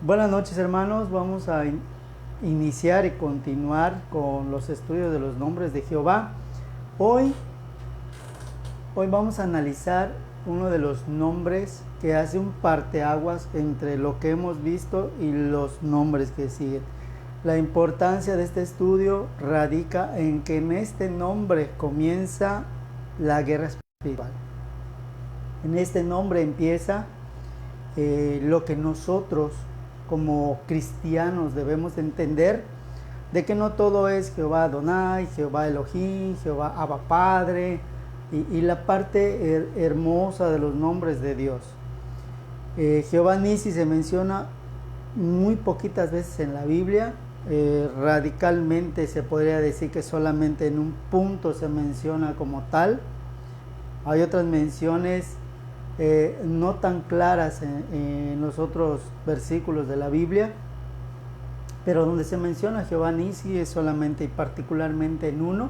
Buenas noches, hermanos. Vamos a iniciar y continuar con los estudios de los nombres de Jehová. Hoy vamos a analizar uno de los nombres que hace un parteaguas entre lo que hemos visto y los nombres que siguen. La importancia de este estudio radica en que en este nombre comienza la guerra espiritual. En este nombre empieza lo que nosotros como cristianos debemos entender, de que no todo es Jehová Adonai, Jehová Elohim, Jehová Abba Padre y la parte hermosa de los nombres de Dios. Jehová Nisi se menciona muy poquitas veces en la Biblia. Radicalmente se podría decir que solamente en un punto se menciona como tal. Hay otras menciones no tan claras en los otros versículos de la Biblia, pero donde se menciona Jehová Nisi es solamente y particularmente en uno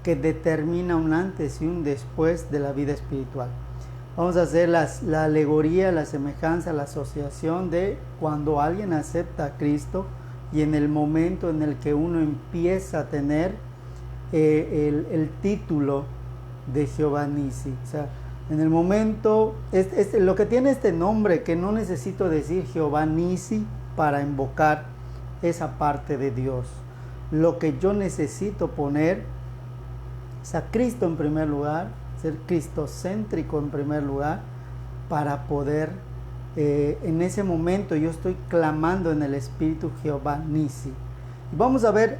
que determina un antes y un después de la vida espiritual. Vamos a hacer la alegoría, la semejanza, la asociación de cuando alguien acepta a Cristo y en el momento en el que uno empieza a tener el título de Jehová Nisi. O sea, en el momento, lo que tiene este nombre, que no necesito decir Jehová Nisi para invocar esa parte de Dios. Lo que yo necesito poner es a Cristo en primer lugar, ser cristocéntrico en primer lugar, para poder, en ese momento yo estoy clamando en el Espíritu Jehová Nisi. Y vamos a ver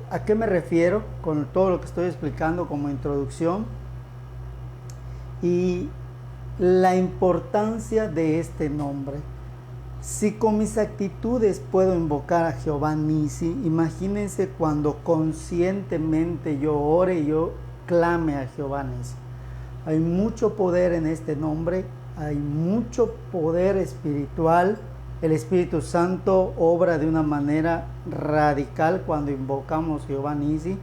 a qué me refiero con todo lo que estoy explicando como introducción. Y la importancia de este nombre. Si con mis actitudes puedo invocar a Jehová Nisi, imagínense cuando conscientemente yo ore y yo clame a Jehová Nisi. Hay mucho poder en este nombre, hay mucho poder espiritual. El Espíritu Santo obra de una manera radical cuando invocamos Jehová Nisi,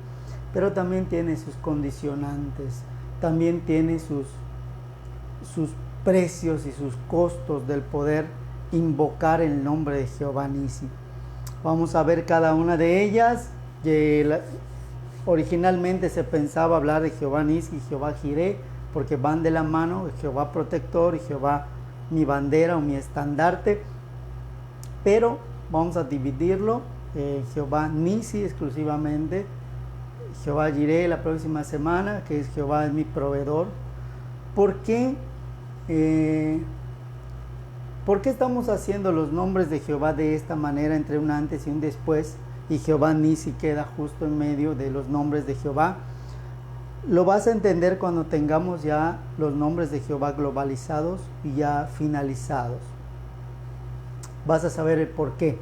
pero también tiene sus condicionantes, también tiene sus precios y sus costos del poder invocar el nombre de Jehová Nisi. Vamos a ver cada una de ellas. Originalmente se pensaba hablar de Jehová Nisi y Jehová Jireh, porque van de la mano, Jehová protector y Jehová mi bandera o mi estandarte, pero vamos a dividirlo, Jehová Nisi exclusivamente, Jehová Jireh la próxima semana, que es Jehová es mi proveedor. ¿Por qué estamos haciendo los nombres de Jehová de esta manera, entre un antes y un después, y Jehová Nisi queda justo en medio de los nombres de Jehová? Lo vas a entender cuando tengamos ya los nombres de Jehová globalizados y ya finalizados. Vas a saber el por qué.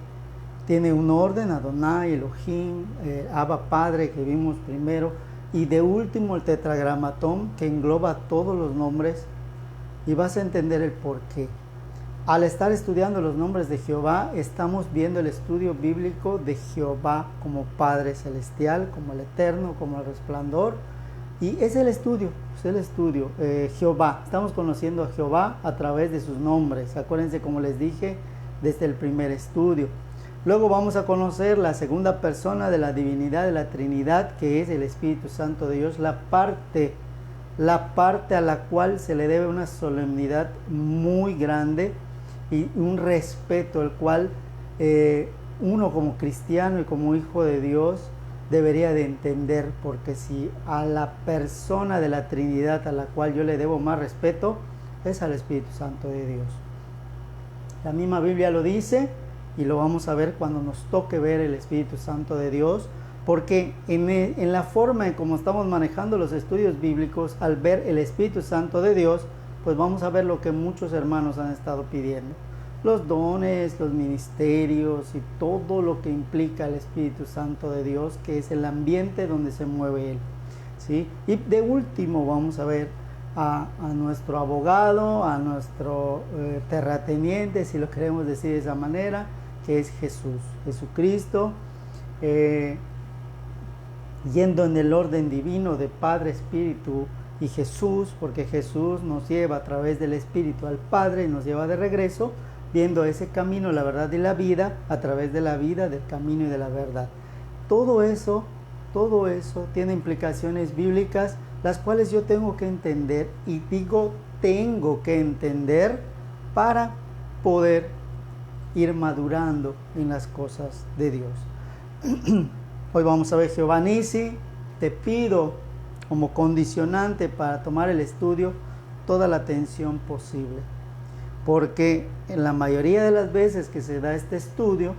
Tiene un orden, Adonai, Elohim, Abba Padre, que vimos primero, y de último el tetragramatón, que engloba todos los nombres, y vas a entender el por qué. Al estar estudiando los nombres de Jehová, estamos viendo el estudio bíblico de Jehová como Padre Celestial, como el Eterno, como el Resplandor, y es el estudio, Jehová. Estamos conociendo a Jehová a través de sus nombres. Acuérdense, como les dije, desde el primer estudio. Luego vamos a conocer la segunda persona de la divinidad de la Trinidad, que es el Espíritu Santo de Dios, la parte a la cual se le debe una solemnidad muy grande y un respeto, el cual uno como cristiano y como hijo de Dios debería de entender, porque si a la persona de la Trinidad a la cual yo le debo más respeto es al Espíritu Santo de Dios. La misma Biblia lo dice, y lo vamos a ver cuando nos toque ver el Espíritu Santo de Dios, porque en la forma en cómo estamos manejando los estudios bíblicos, al ver el Espíritu Santo de Dios, pues vamos a ver lo que muchos hermanos han estado pidiendo: los dones, los ministerios y todo lo que implica el Espíritu Santo de Dios, que es el ambiente donde se mueve Él, ¿sí? Y de último vamos a ver a nuestro abogado, a nuestro terrateniente, si lo queremos decir de esa manera, que es Jesucristo, yendo en el orden divino de Padre, Espíritu y Jesús, porque Jesús nos lleva a través del Espíritu al Padre y nos lleva de regreso. viendo ese camino, la verdad y la vida, a través de la vida, del camino y de la verdad. Todo eso tiene implicaciones bíblicas, las cuales yo tengo que entender, y digo tengo que entender para poder ir madurando en las cosas de Dios. Hoy vamos a ver Jehová Nisi. Te pido como condicionante para tomar el estudio toda la atención posible, porque en la mayoría de las veces que se da este estudio,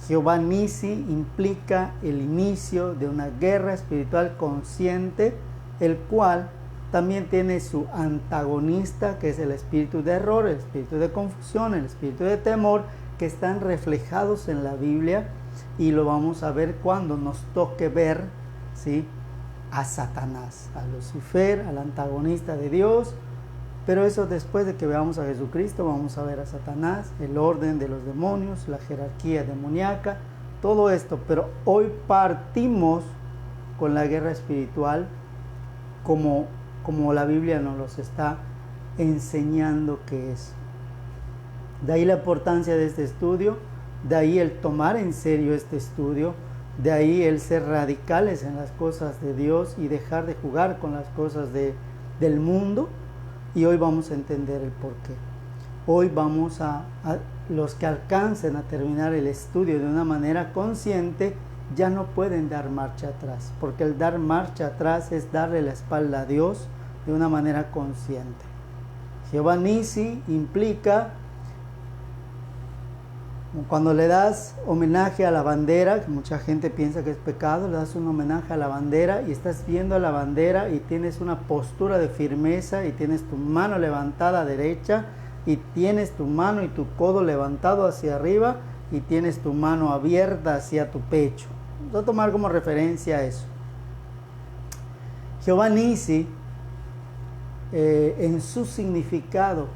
Jehová Nisi implica el inicio de una guerra espiritual consciente, el cual también tiene su antagonista, que es el espíritu de error, el espíritu de confusión, el espíritu de temor, que están reflejados en la Biblia, y lo vamos a ver cuando nos toque ver, ¿sí?, a Satanás, a Lucifer, al antagonista de Dios. Pero eso después de que veamos a Jesucristo, vamos a ver a Satanás, el orden de los demonios, la jerarquía demoníaca, todo esto. Pero hoy partimos con la guerra espiritual como la Biblia nos los está enseñando que es. De ahí la importancia de este estudio, de ahí el tomar en serio este estudio, de ahí el ser radicales en las cosas de Dios y dejar de jugar con las cosas del mundo. Y hoy vamos a entender el porqué. Hoy vamos a los que alcancen a terminar el estudio de una manera consciente, ya no pueden dar marcha atrás, porque el dar marcha atrás es darle la espalda a Dios de una manera consciente. Jehová Nisi implica, cuando le das homenaje a la bandera, que mucha gente piensa que es pecado, le das un homenaje a la bandera y estás viendo a la bandera y tienes una postura de firmeza y tienes tu mano levantada derecha y tienes tu mano y tu codo levantado hacia arriba y tienes tu mano abierta hacia tu pecho. Vamos a tomar como referencia eso. Jehová Nisi, en su significado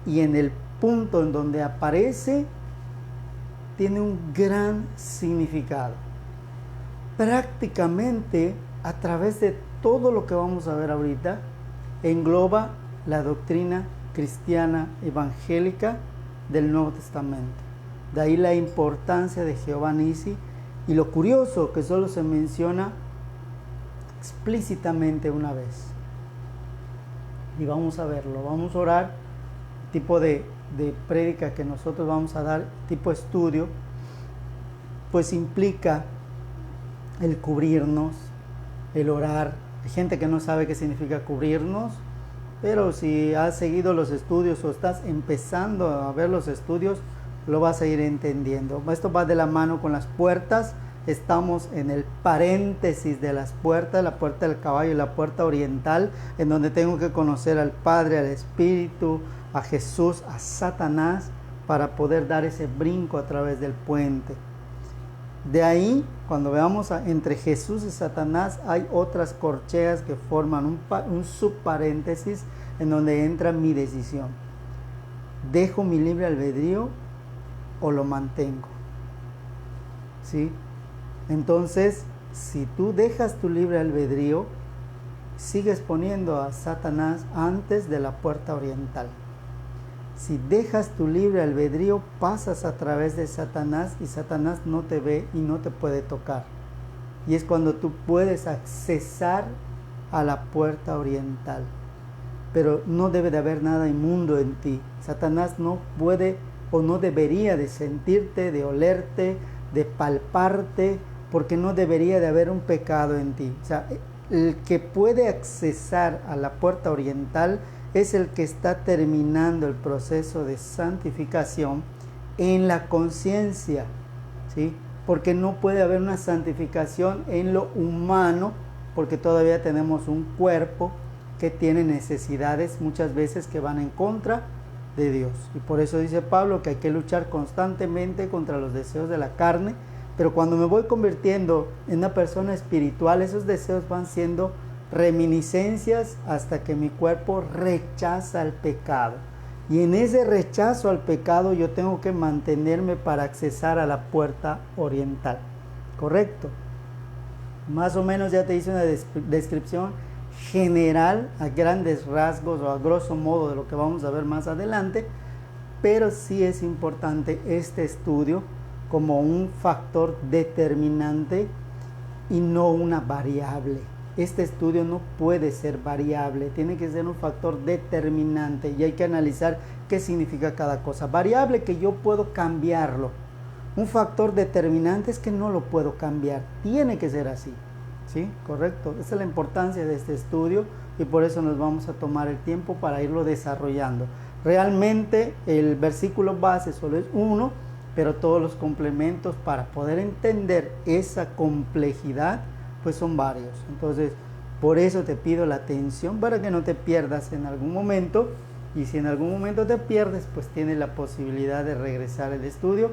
y en el punto en donde aparece, tiene un gran significado. Prácticamente a través de todo lo que vamos a ver ahorita, engloba la doctrina cristiana evangélica del Nuevo Testamento. De ahí la importancia de Jehová Nisi, y lo curioso que solo se menciona explícitamente una vez. Y vamos a verlo, vamos a orar, tipo de prédica que nosotros vamos a dar, tipo estudio, pues implica el cubrirnos, el orar. Hay gente que no sabe qué significa cubrirnos, pero si has seguido los estudios o estás empezando a ver los estudios, lo vas a ir entendiendo. Esto va de la mano con las puertas. Estamos en el paréntesis de las puertas, la puerta del caballo y la puerta oriental, en donde tengo que conocer al Padre, al Espíritu, a Jesús, a Satanás, para poder dar ese brinco a través del puente. De ahí, cuando veamos entre Jesús y Satanás, hay otras corcheas que forman un subparéntesis en donde entra mi decisión. ¿Dejo mi libre albedrío o lo mantengo? ¿Sí? Entonces, si tú dejas tu libre albedrío, sigues poniendo a Satanás antes de la puerta oriental. Si dejas tu libre albedrío, pasas a través de Satanás y Satanás no te ve y no te puede tocar. Y es cuando tú puedes accesar a la puerta oriental. Pero no debe de haber nada inmundo en ti. Satanás no puede o no debería de sentirte, de olerte, de palparte, porque no debería de haber un pecado en ti. O sea, el que puede accesar a la puerta oriental es el que está terminando el proceso de santificación en la conciencia, ¿sí? Porque no puede haber una santificación en lo humano, porque todavía tenemos un cuerpo que tiene necesidades muchas veces que van en contra de Dios. Y por eso dice Pablo que hay que luchar constantemente contra los deseos de la carne, pero cuando me voy convirtiendo en una persona espiritual, esos deseos van siendo reminiscencias hasta que mi cuerpo rechaza el pecado. Y en ese rechazo al pecado yo tengo que mantenerme para accesar a la puerta oriental. ¿Correcto? Más o menos ya te hice una descripción general a grandes rasgos o a grosso modo de lo que vamos a ver más adelante. pero sí es importante este estudio como un factor determinante y no una variable. Este estudio no puede ser variable, tiene que ser un factor determinante y hay que analizar qué significa cada cosa. Variable que yo puedo cambiarlo. Un factor determinante es que no lo puedo cambiar, tiene que ser así. ¿Sí? Correcto. Esa es la importancia de este estudio y por eso nos vamos a tomar el tiempo para irlo desarrollando. Realmente el versículo base solo es uno, pero todos los complementos para poder entender esa complejidad pues son varios. Entonces, por eso te pido la atención para que no te pierdas en algún momento, y si en algún momento te pierdes, pues tienes la posibilidad de regresar al estudio.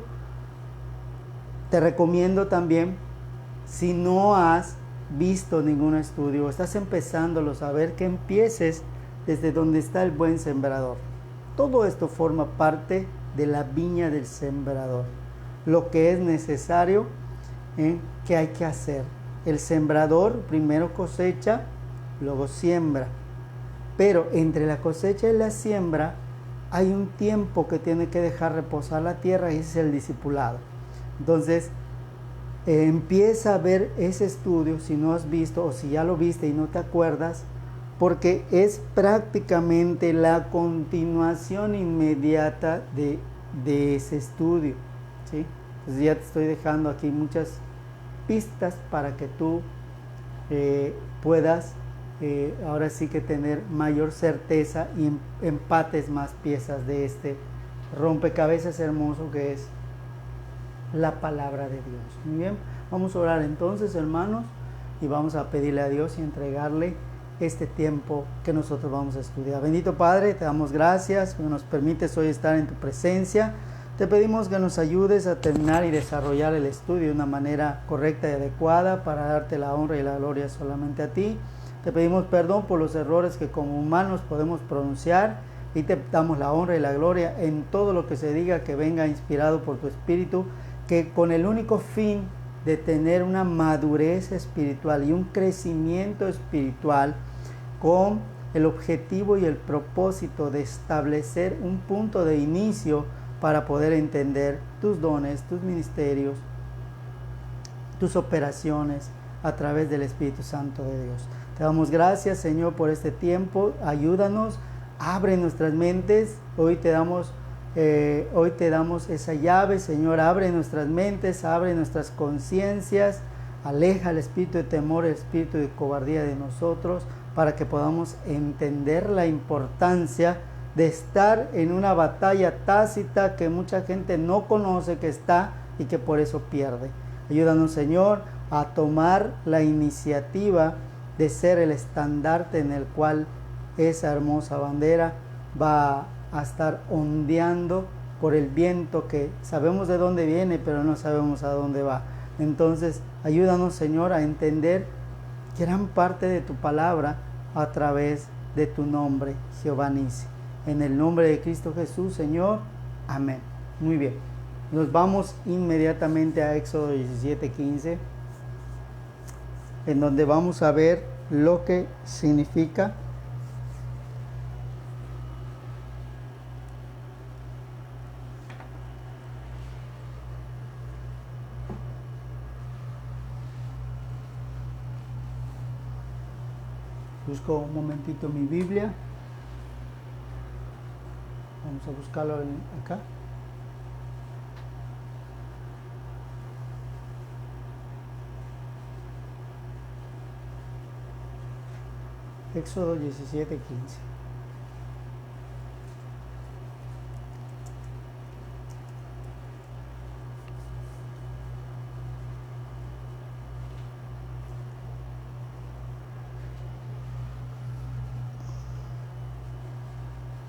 Te recomiendo también, si no has visto ningún estudio, estás empezándolo a saber, que empieces desde donde está el buen sembrador. Todo esto forma parte de la viña del sembrador. Lo que es necesario, que hay que hacer. El sembrador primero cosecha, luego siembra. Pero entre la cosecha y la siembra hay un tiempo que tiene que dejar reposar la tierra y ese es el discipulado. Entonces, empieza a ver ese estudio si no has visto o si ya lo viste y no te acuerdas, porque es prácticamente la continuación inmediata de ese estudio, ¿sí? Entonces ya te estoy dejando aquí muchas pistas para que tú puedas ahora sí que tener mayor certeza y empates más piezas de este rompecabezas hermoso que es la palabra de Dios. Muy bien, vamos a orar entonces, hermanos, y vamos a pedirle a Dios y entregarle este tiempo que nosotros vamos a estudiar. Bendito Padre, te damos gracias que nos permites hoy estar en tu presencia. Te pedimos que nos ayudes a terminar y desarrollar el estudio de una manera correcta y adecuada para darte la honra y la gloria solamente a ti. Te pedimos perdón por los errores que como humanos podemos pronunciar y te damos la honra y la gloria en todo lo que se diga que venga inspirado por tu Espíritu, que con el único fin de tener una madurez espiritual y un crecimiento espiritual, con el objetivo y el propósito de establecer un punto de inicio para poder entender tus dones, tus ministerios, tus operaciones a través del Espíritu Santo de Dios. Te damos gracias, Señor, por este tiempo. Ayúdanos, abre nuestras mentes. Hoy te damos esa llave, Señor. Abre nuestras mentes, abre nuestras conciencias. Aleja el espíritu de temor, el espíritu de cobardía de nosotros, para que podamos entender la importancia de estar en una batalla tácita que mucha gente no conoce que está y que por eso pierde. Ayúdanos, Señor, a tomar la iniciativa de ser el estandarte en el cual esa hermosa bandera va a estar ondeando por el viento que sabemos de dónde viene, pero no sabemos a dónde va. Entonces, ayúdanos, Señor, a entender gran parte de tu palabra a través de tu nombre, Jehová Nisi. En el nombre de Cristo Jesús, Señor. Amén. Muy bien. Nos vamos inmediatamente a Éxodo 17:15, en donde vamos a ver lo que significa busco un momentito mi Biblia. Vamos a buscarlo acá. Éxodo 17:15.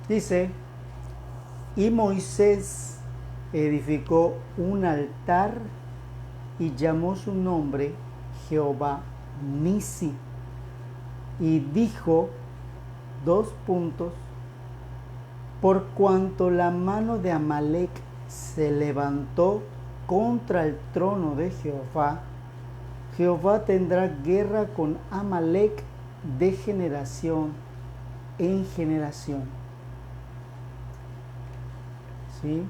Dice: y Moisés edificó un altar y llamó su nombre Jehová Nisi. Y dijo, por cuanto la mano de Amalec se levantó contra el trono de Jehová, Jehová tendrá guerra con Amalec de generación en generación. ¿sí?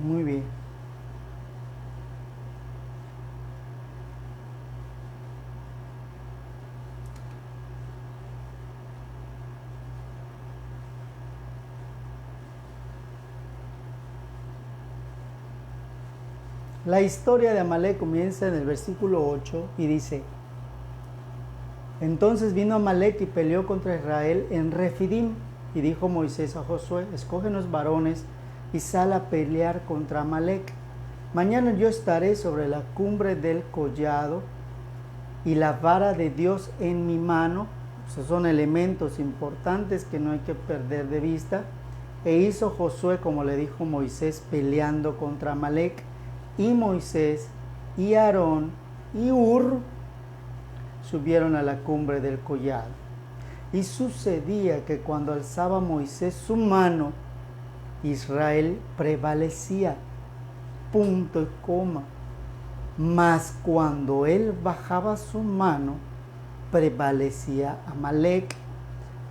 Muy bien. La historia de Amalek comienza en el versículo 8 y dice: entonces vino Amalek y peleó contra Israel en Refidim, y dijo Moisés a Josué: escógenos varones y sal a pelear contra Amalek. Mañana yo estaré sobre la cumbre del collado y la vara de Dios en mi mano. Esos son elementos importantes que no hay que perder de vista. E hizo Josué como le dijo Moisés, peleando contra Amalek. Y Moisés y Aarón y Hur subieron a la cumbre del collado. Y sucedía que cuando alzaba Moisés su mano, Israel prevalecía, punto y coma. Mas cuando él bajaba su mano, prevalecía Amalek.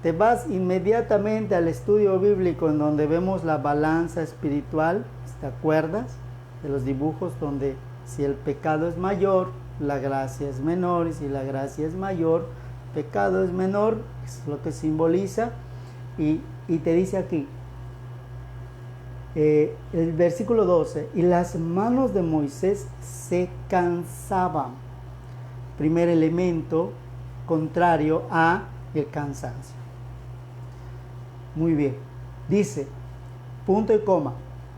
Te vas inmediatamente al estudio bíblico en donde vemos la balanza espiritual, ¿te acuerdas? De los dibujos donde si el pecado es mayor, la gracia es menor, y si la gracia es mayor, pecado es menor, es lo que simboliza. Y te dice aquí, el versículo 12, y las manos de Moisés se cansaban. Primer elemento contrario a el cansancio. Muy bien, dice, punto y coma,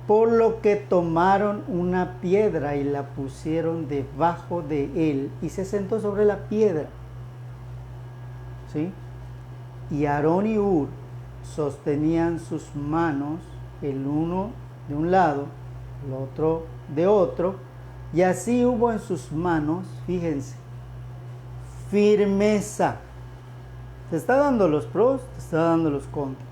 por lo que tomaron una piedra y la pusieron debajo de él, y se sentó sobre la piedra. ¿Sí? Y Aarón y Hur sostenían sus manos, el uno de un lado, el otro de otro, y así hubo en sus manos, fíjense, firmeza. Te está dando los pros, te está dando los contras.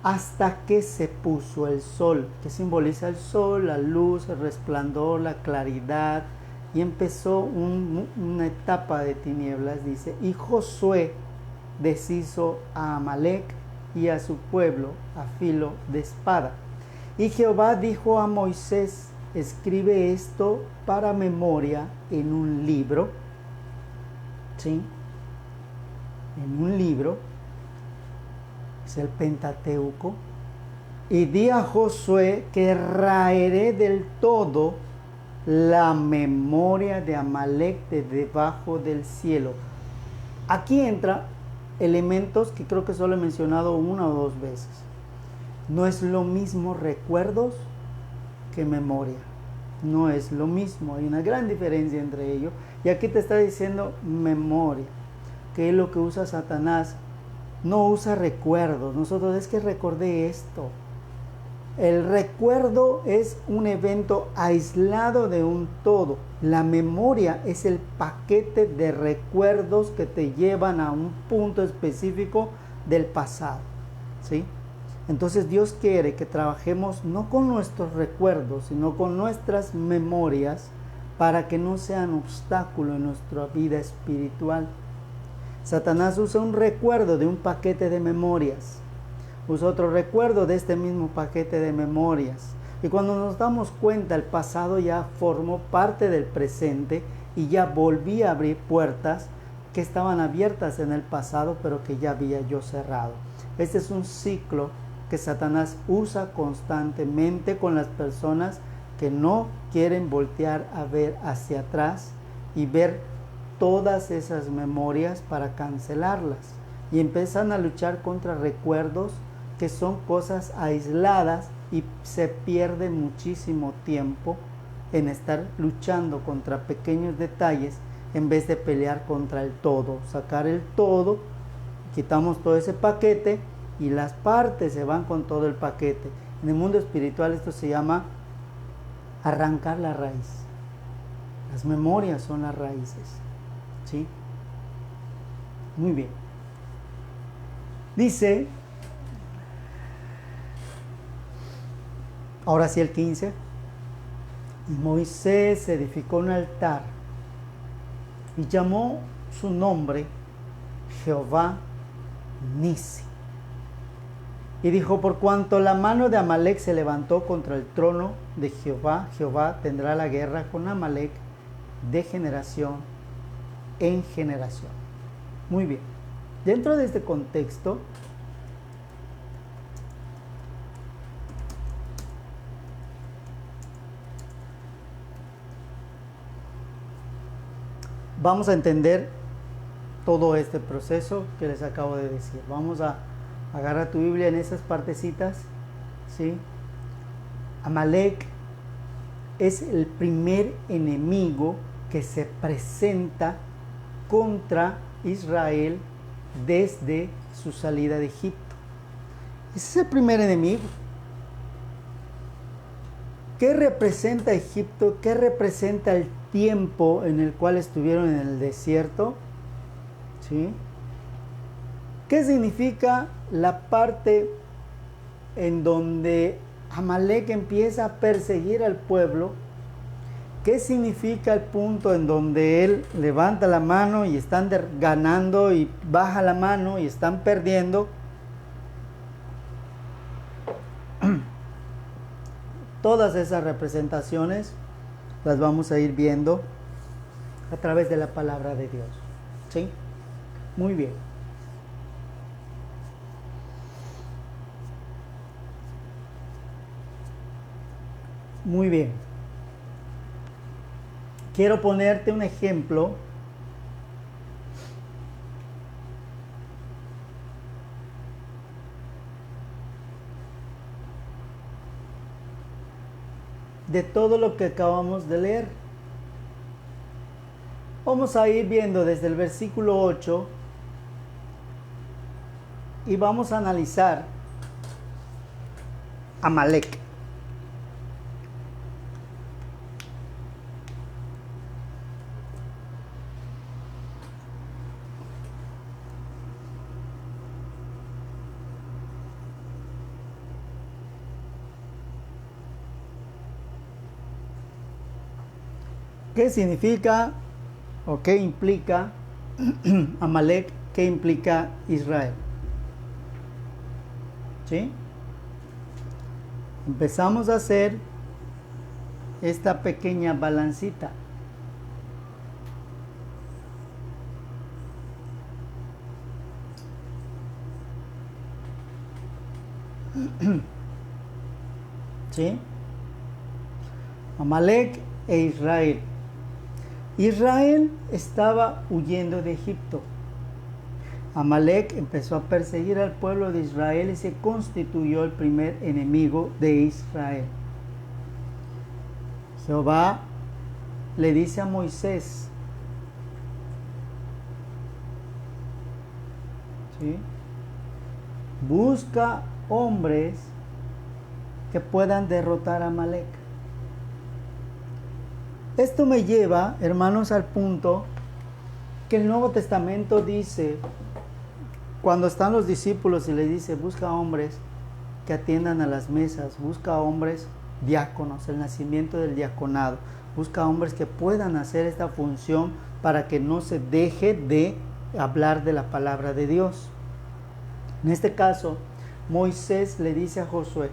Hasta que se puso el sol. ¿Qué simboliza el sol? La luz, el resplandor, la claridad. Y empezó una etapa de tinieblas, dice. Y Josué deshizo a Amalek y a su pueblo a filo de espada. Y Jehová dijo a Moisés: escribe esto para memoria en un libro. ¿Sí? En un libro. Es el Pentateuco. Y di a Josué que raeré del todo la memoria de Amalek de debajo del cielo. Aquí entra elementos que creo que solo he mencionado una o dos veces. No es lo mismo recuerdos que memoria. No es lo mismo. Hay una gran diferencia entre ellos. Y aquí te está diciendo memoria, que es lo que usa Satanás. No usa recuerdos. Nosotros es que recordé esto. El recuerdo es un evento aislado de un todo. La memoria es el paquete de recuerdos que te llevan a un punto específico del pasado. ¿Sí? Entonces Dios quiere que trabajemos no con nuestros recuerdos, sino con nuestras memorias, para que no sean obstáculo en nuestra vida espiritual. Satanás usa un recuerdo de un paquete de memorias. Usa otro recuerdo de este mismo paquete de memorias. Y cuando nos damos cuenta, el pasado ya formó parte del presente y ya volví a abrir puertas que estaban abiertas en el pasado, pero que ya había yo cerrado. Este es un ciclo que Satanás usa constantemente con las personas que no quieren voltear a ver hacia atrás y ver todas esas memorias para cancelarlas, y empiezan a luchar contra recuerdos que son cosas aisladas, y se pierde muchísimo tiempo en estar luchando contra pequeños detalles en vez de pelear contra el todo. Sacar el todo, quitamos todo ese paquete y las partes se van con todo el paquete. En el mundo espiritual esto se llama arrancar la raíz. Las memorias son las raíces. ¿Sí? Muy bien. Dice, ahora sí el 15, y Moisés edificó un altar y llamó su nombre Jehová Nisi. Y dijo, por cuanto la mano de Amalek se levantó contra el trono de Jehová, Jehová tendrá la guerra con Amalek de generación en generación. Muy bien. Dentro de este contexto, vamos a entender todo este proceso que les acabo de decir. Vamos a agarrar tu Biblia en esas partecitas, ¿sí? Amalek es el primer enemigo que se presenta contra Israel desde su salida de Egipto. Ese es el primer enemigo. ¿Qué representa Egipto? ¿Qué representa el tiempo en el cual estuvieron en el desierto? ¿Sí? ¿Qué significa la parte en donde Amalek empieza a perseguir al pueblo? ¿Qué significa el punto en donde él levanta la mano y están ganando y baja la mano y están perdiendo? Todas esas representaciones las vamos a ir viendo a través de la palabra de Dios. ¿Sí? Muy bien. Muy bien. Quiero ponerte un ejemplo de todo lo que acabamos de leer. Vamos a ir viendo desde el versículo 8 y vamos a analizar Amalek. ¿Qué significa o qué implica Amalek? ¿Qué implica Israel? ¿Sí? Empezamos a hacer esta pequeña balancita. ¿Sí? Amalek e Israel. Israel estaba huyendo de Egipto. Amalek empezó a perseguir al pueblo de Israel y se constituyó el primer enemigo de Israel. Jehová le dice a Moisés, ¿sí?, busca hombres que puedan derrotar a Amalek. Esto me lleva, hermanos, al punto que el Nuevo Testamento dice, cuando están los discípulos y les dice, busca hombres que atiendan a las mesas, busca hombres diáconos, el nacimiento del diaconado, busca hombres que puedan hacer esta función para que no se deje de hablar de la palabra de Dios. En este caso, Moisés le dice a Josué,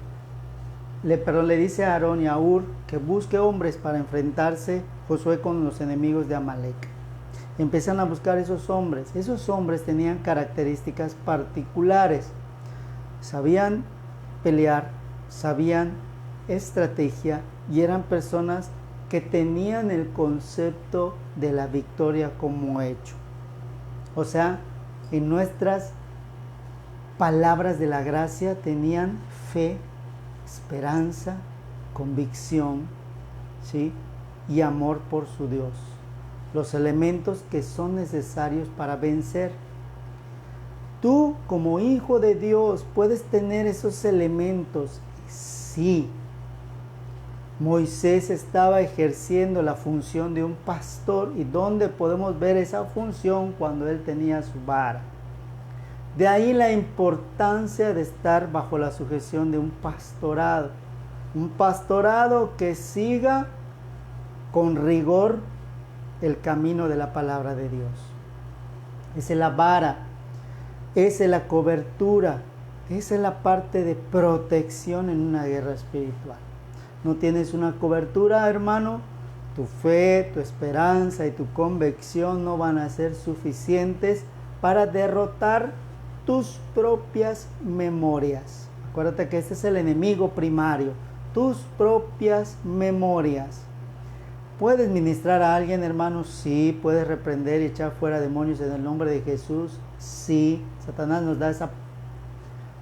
le dice a Aarón y a Hur que busque hombres para enfrentarse Josué con los enemigos de Amalek. Empiezan a buscar esos hombres. Esos hombres tenían características particulares. Sabían pelear, sabían estrategia y eran personas que tenían el concepto de la victoria como hecho. O sea, en nuestras palabras de la gracia tenían fe, esperanza, convicción, ¿sí?, y amor por su Dios. Los elementos que son necesarios para vencer. Tú, como hijo de Dios, puedes tener esos elementos. Sí, Moisés estaba ejerciendo la función de un pastor. ¿Y dónde podemos ver esa función? Cuando él tenía su vara. De ahí la importancia de estar bajo la sujeción de un pastorado. Un pastorado que siga con rigor el camino de la palabra de Dios. Esa es la vara, esa es la cobertura, Esa es la parte de protección en una guerra espiritual. No tienes una cobertura, hermano, tu fe, tu esperanza y tu convicción no van a ser suficientes para derrotar tus propias memorias. Acuérdate que este es el enemigo primario, tus propias memorias. ¿Puedes ministrar a alguien, hermano? Sí. ¿Puedes reprender y echar fuera demonios en el nombre de Jesús? Sí. Satanás nos da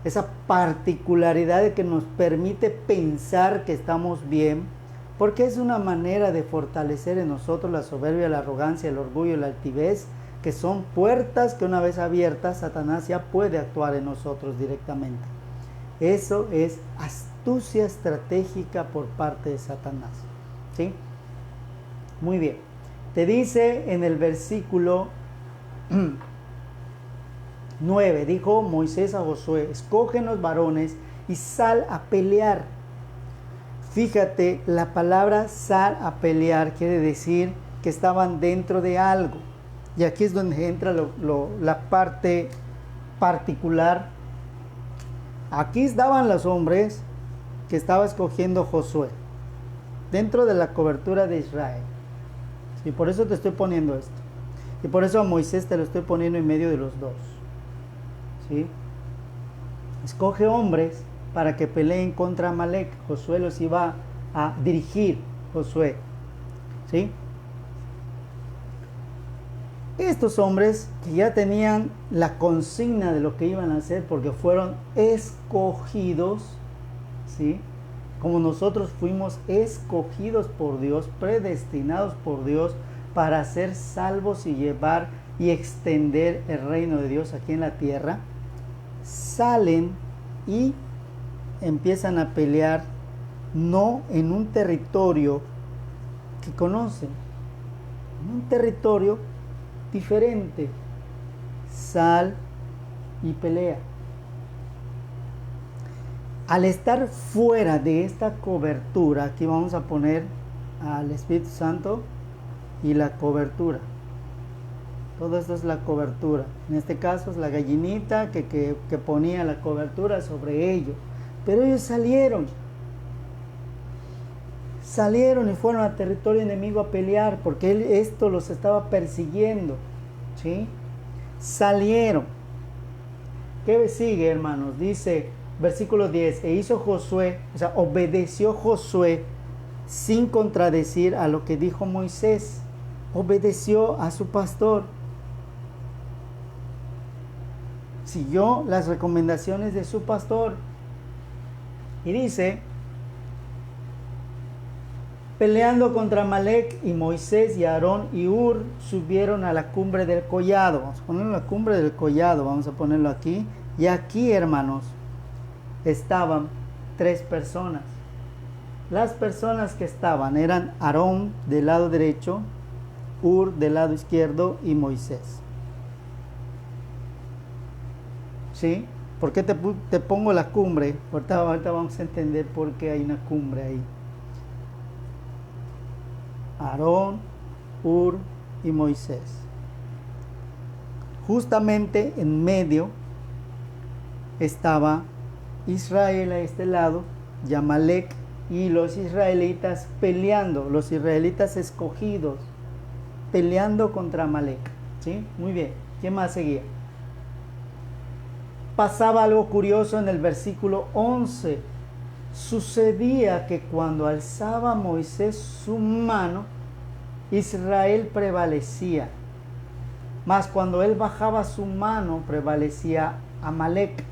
esa particularidad de que nos permite pensar que estamos bien, porque es una manera de fortalecer en nosotros la soberbia, la arrogancia, el orgullo y la altivez, que son puertas que una vez abiertas, Satanás ya puede actuar en nosotros directamente. Eso es astucia estratégica por parte de Satanás. ¿Sí? Muy bien. Te dice en el versículo 9, dijo Moisés a Josué, escógenos varones y sal a pelear. Fíjate, la palabra sal a pelear quiere decir que estaban dentro de algo. Y aquí es donde entra la parte particular. Aquí estaban los hombres que estaba escogiendo Josué, dentro de la cobertura de Israel. Y por eso te estoy poniendo esto. Y por eso a Moisés te lo estoy poniendo en medio de los dos. ¿Sí? Escoge hombres para que peleen contra Amalek. Josué los iba a dirigir, Josué. ¿Sí? Estos hombres que ya tenían la consigna de lo que iban a hacer porque fueron escogidos, ¿sí? Como nosotros fuimos escogidos por Dios, predestinados por Dios para ser salvos y llevar y extender el reino de Dios aquí en la tierra, salen y empiezan a pelear no en un territorio que conocen, en un territorio diferente. Sal y pelea. Al estar fuera de esta cobertura, aquí vamos a poner al Espíritu Santo y la cobertura. Todo esto es la cobertura. En este caso es la gallinita que ponía la cobertura sobre ellos. Pero ellos salieron y fueron al territorio enemigo a pelear porque esto los estaba persiguiendo. ¿Sí? Salieron. ¿Qué sigue, hermanos? Dice versículo 10, e hizo Josué, o sea, obedeció Josué sin contradecir a lo que dijo Moisés. Obedeció a su pastor. Siguió las recomendaciones de su pastor. Y dice, peleando contra Amalek, y Moisés y Aarón y Hur subieron a la cumbre del collado. Vamos a ponerlo en la cumbre del collado, vamos a ponerlo aquí. Y aquí, hermanos, estaban 3 personas. Las personas que estaban eran Aarón del lado derecho, Hur del lado izquierdo y Moisés. ¿Sí? ¿Por qué te pongo la cumbre? Ahorita vamos a entender por qué hay una cumbre ahí. Aarón, Hur y Moisés. Justamente en medio estaba Israel a este lado, y Amalek y los israelitas peleando, los israelitas escogidos, peleando contra Amalek. ¿Sí? Muy bien. ¿Quién más seguía? Pasaba algo curioso en el versículo 11. Sucedía que cuando alzaba Moisés su mano, Israel prevalecía. Mas cuando él bajaba su mano, prevalecía Amalek.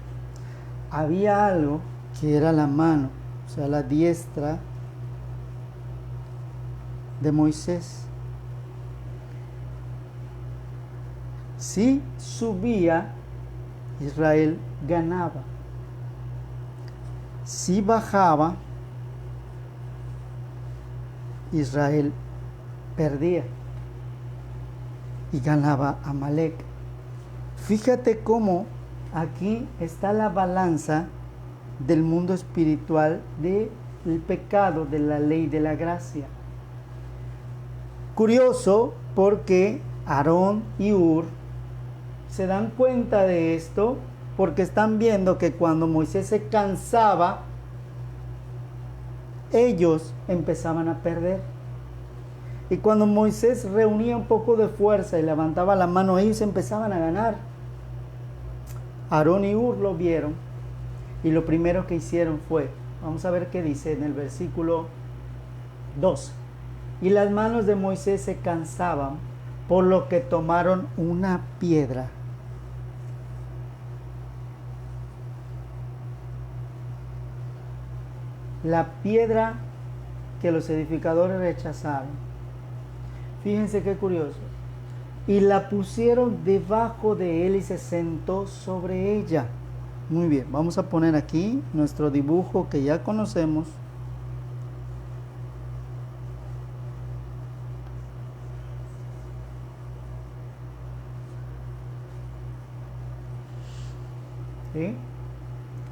Había algo que era la mano, o sea, la diestra de Moisés. Si subía, Israel ganaba. Si bajaba, Israel perdía y ganaba Amalek. Fíjate cómo aquí está la balanza del mundo espiritual, del pecado, de la ley de la gracia. Curioso porque Aarón y Hur se dan cuenta de esto porque están viendo que cuando Moisés se cansaba, ellos empezaban a perder. Y cuando Moisés reunía un poco de fuerza y levantaba la mano, ellos empezaban a ganar. Aarón y Hur lo vieron y lo primero que hicieron fue, vamos a ver qué dice en el versículo 2. Y las manos de Moisés se cansaban, por lo que tomaron una piedra. La piedra que los edificadores rechazaron. Fíjense qué curioso. Y la pusieron debajo de él y se sentó sobre ella. Muy bien, vamos a poner aquí nuestro dibujo que ya conocemos. ¿Sí?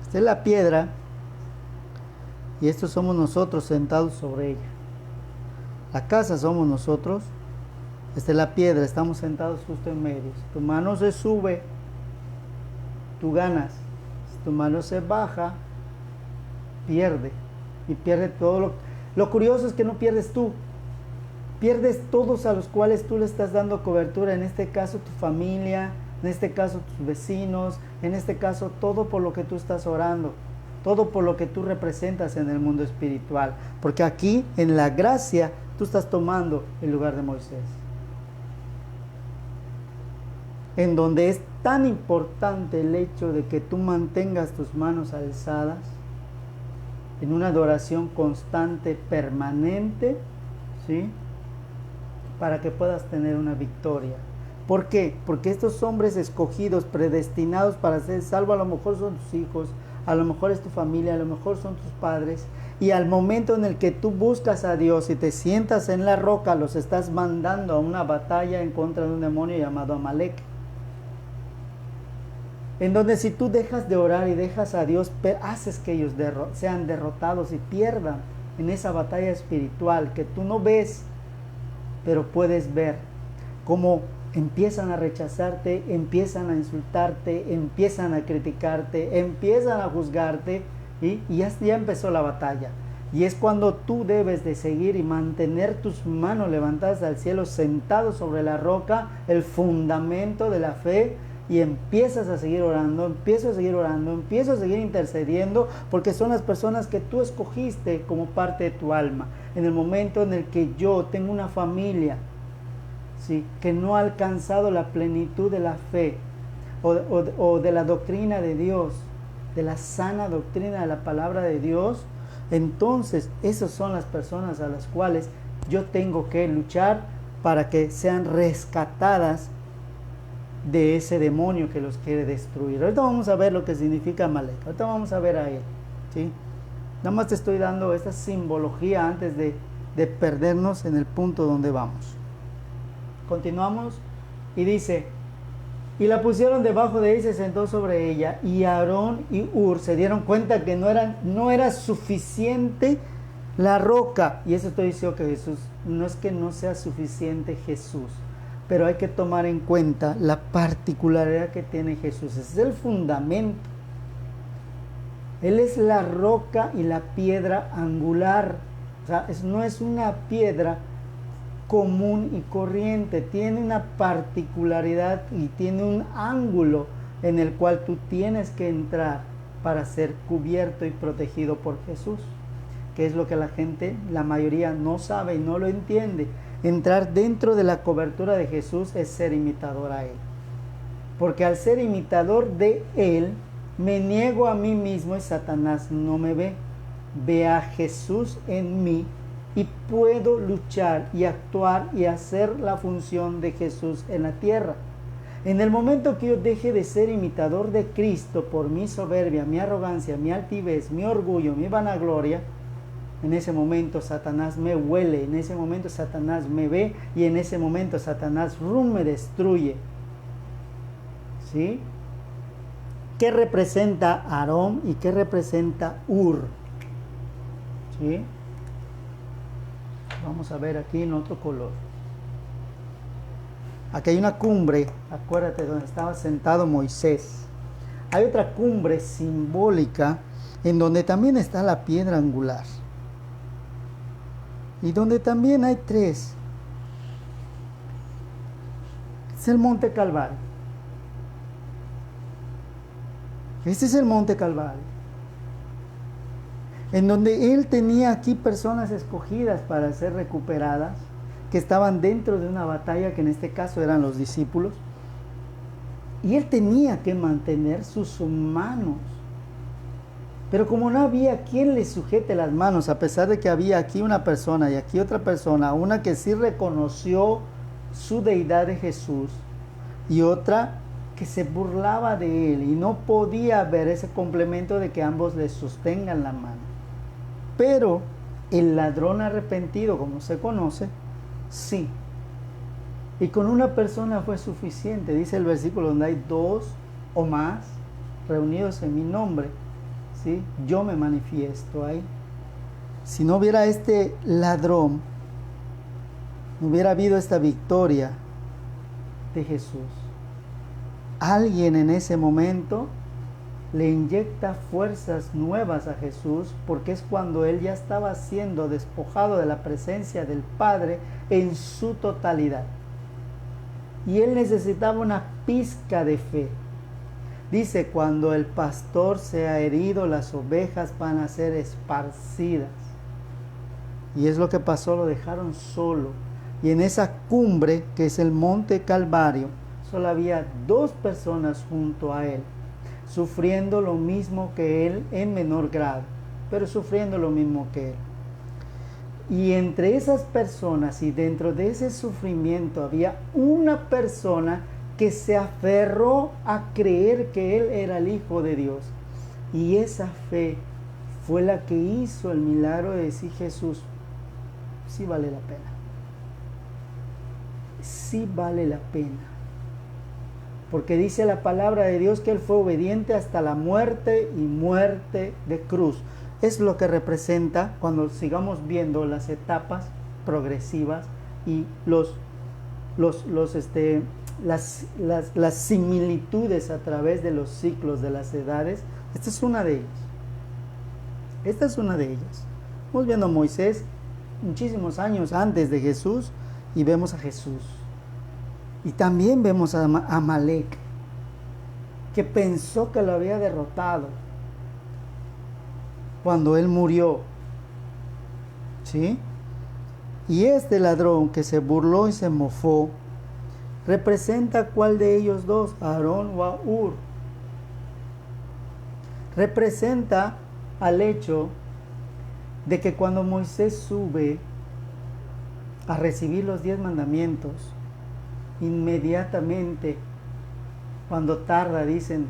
Esta es la piedra y estos somos nosotros sentados sobre ella. La casa somos nosotros. Esta es la piedra, estamos sentados justo en medio. Si tu mano se sube, tú ganas. Si tu mano se baja, pierde. Y pierde todo lo curioso es que no pierdes tú. Pierdes todos a los cuales tú le estás dando cobertura. En este caso tu familia, en este caso tus vecinos, en este caso todo por lo que tú estás orando. Todo por lo que tú representas en el mundo espiritual. Porque aquí, en la gracia, tú estás tomando el lugar de Moisés. En donde es tan importante el hecho de que tú mantengas tus manos alzadas en una adoración constante, permanente, ¿sí? Para que puedas tener una victoria. ¿Por qué? Porque estos hombres escogidos, predestinados para ser salvos, a lo mejor son tus hijos, a lo mejor es tu familia, a lo mejor son tus padres, y al momento en el que tú buscas a Dios y te sientas en la roca, los estás mandando a una batalla en contra de un demonio llamado Amalek. En donde si tú dejas de orar y dejas a Dios, haces que ellos sean derrotados y pierdan en esa batalla espiritual que tú no ves, pero puedes ver cómo empiezan a rechazarte, empiezan a insultarte, empiezan a criticarte, empiezan a juzgarte y ya empezó la batalla. Y es cuando tú debes de seguir y mantener tus manos levantadas al cielo, sentado sobre la roca, el fundamento de la fe, y empiezas a seguir orando, empiezas a seguir intercediendo, porque son las personas que tú escogiste como parte de tu alma. En el momento en el que yo tengo una familia, ¿sí?, que no ha alcanzado la plenitud de la fe o de la doctrina de Dios, de la sana doctrina de la palabra de Dios, entonces esas son las personas a las cuales yo tengo que luchar para que sean rescatadas de ese demonio que los quiere destruir. Ahorita vamos a ver lo que significa Amalek, ahorita vamos a ver a él, ¿sí? Nada más te estoy dando esta simbología antes de perdernos en el punto donde vamos. Continuamos y dice: y la pusieron debajo de ella y se sentó sobre ella, y Aarón y Hur se dieron cuenta que no era suficiente la roca. Y eso estoy diciendo que Jesús, no es que no sea suficiente Jesús, pero hay que tomar en cuenta la particularidad que tiene Jesús. Ese es el fundamento. Él es la roca y la piedra angular. O sea, no es una piedra común y corriente. Tiene una particularidad y tiene un ángulo en el cual tú tienes que entrar para ser cubierto y protegido por Jesús. Que es lo que la mayoría no sabe y no lo entiende. Entrar dentro de la cobertura de Jesús es ser imitador a Él. Porque al ser imitador de Él, me niego a mí mismo y Satanás no me ve. Ve a Jesús en mí y puedo luchar y actuar y hacer la función de Jesús en la tierra. En el momento que yo deje de ser imitador de Cristo por mi soberbia, mi arrogancia, mi altivez, mi orgullo, mi vanagloria, en ese momento Satanás me huele, en ese momento Satanás me ve y en ese momento Satanás me destruye. ¿Sí? ¿Qué representa Aarón y qué representa Hur? ¿Sí? Vamos a ver aquí en otro color. Aquí hay una cumbre, acuérdate, donde estaba sentado Moisés. hay otra cumbre simbólica en donde también está la piedra angular. Y donde también hay tres. Es el Monte Calvario. Este es el Monte Calvario. En donde Él tenía aquí personas escogidas para ser recuperadas, que estaban dentro de una batalla, que en este caso eran los discípulos. Y Él tenía que mantener sus manos. Pero como no había quien le sujete las manos, a pesar de que había aquí una persona y aquí otra persona, una que sí reconoció su deidad de Jesús y otra que se burlaba de Él, y no podía ver ese complemento de que ambos le sostengan la mano. Pero el ladrón arrepentido, como se conoce, sí. Y con una persona fue suficiente. Dice el versículo donde hay dos o más reunidos en mi nombre, ¿sí? Yo me manifiesto ahí. Si no hubiera este ladrón, no hubiera habido esta victoria de Jesús. Alguien en ese momento le inyecta fuerzas nuevas a Jesús, porque es cuando Él ya estaba siendo despojado de la presencia del Padre en su totalidad. Y Él necesitaba una pizca de fe. Dice, cuando el pastor se ha herido, las ovejas van a ser esparcidas. Y es lo que pasó, lo dejaron solo. Y en esa cumbre, que es el Monte Calvario, solo había dos personas junto a Él, sufriendo lo mismo que Él en menor grado, pero sufriendo lo mismo que Él. Y entre esas personas y dentro de ese sufrimiento había una persona que se aferró a creer que Él era el Hijo de Dios. Y esa fe fue la que hizo el milagro de decir, Jesús, sí vale la pena. Sí vale la pena. Porque dice la palabra de Dios que Él fue obediente hasta la muerte y muerte de cruz. Es lo que representa cuando sigamos viendo las etapas progresivas y las similitudes a través de los ciclos de las edades. Esta es una de ellas. Esta es una de ellas. Estamos viendo a Moisés muchísimos años antes de Jesús y vemos a Jesús. Y también vemos a Amalek, que pensó que lo había derrotado cuando él murió, ¿sí? Y este ladrón que se burló y se mofó, representa cuál de ellos dos, Aarón o a Hur. Representa al hecho de que cuando Moisés sube a recibir los 10 mandamientos, inmediatamente, cuando tarda, dicen,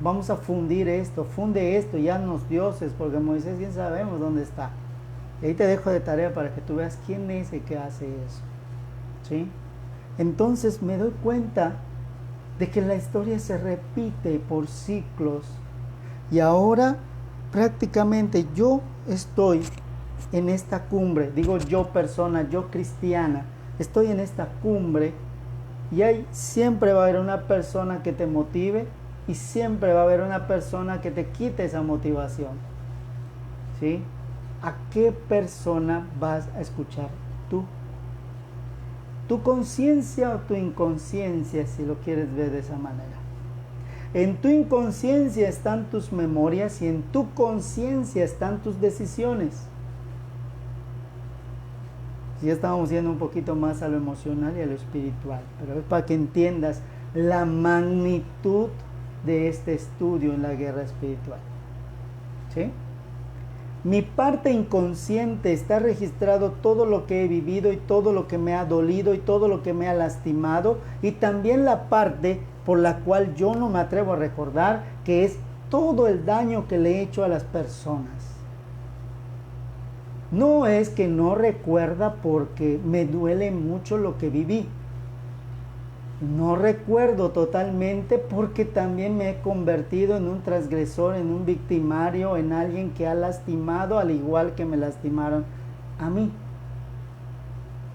vamos a funde esto, ya los dioses, porque Moisés bien sabemos dónde está. Y ahí te dejo de tarea para que tú veas quién es el que hace eso, ¿sí? Entonces me doy cuenta de que la historia se repite por ciclos, y ahora prácticamente yo estoy en esta cumbre, digo yo persona, yo cristiana, estoy en esta cumbre, y siempre va a haber una persona que te motive y siempre va a haber una persona que te quite esa motivación, ¿sí? ¿A qué persona vas a escuchar tú? ¿Tu conciencia o tu inconsciencia, si lo quieres ver de esa manera? En tu inconsciencia están tus memorias y en tu conciencia están tus decisiones. Ya estábamos yendo un poquito más a lo emocional y a lo espiritual, pero es para que entiendas la magnitud de este estudio en la guerra espiritual, ¿sí? Mi parte inconsciente está registrado todo lo que he vivido y todo lo que me ha dolido y todo lo que me ha lastimado, y también la parte por la cual yo no me atrevo a recordar, que es todo el daño que le he hecho a las personas. No es que no recuerda porque me duele mucho lo que viví. No recuerdo totalmente porque también me he convertido en un transgresor, en un victimario, en alguien que ha lastimado al igual que me lastimaron a mí.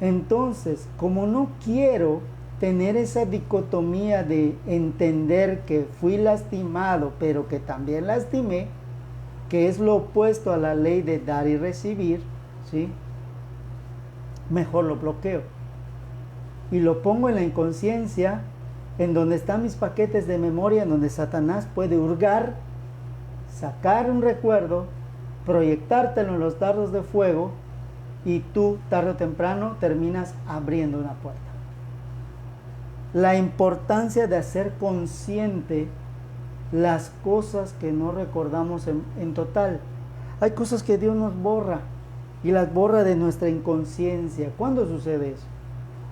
Entonces, como no quiero tener esa dicotomía de entender que fui lastimado, pero que también lastimé, que es lo opuesto a la ley de dar y recibir, ¿sí? Mejor lo bloqueo y lo pongo en la inconsciencia, en donde están mis paquetes de memoria, en donde Satanás puede hurgar, sacar un recuerdo, proyectártelo en los dardos de fuego, y tú tarde o temprano terminas abriendo una puerta. La importancia de hacer consciente las cosas que no recordamos en total. Hay cosas que Dios nos borra y las borra de nuestra inconsciencia. ¿Cuándo sucede eso?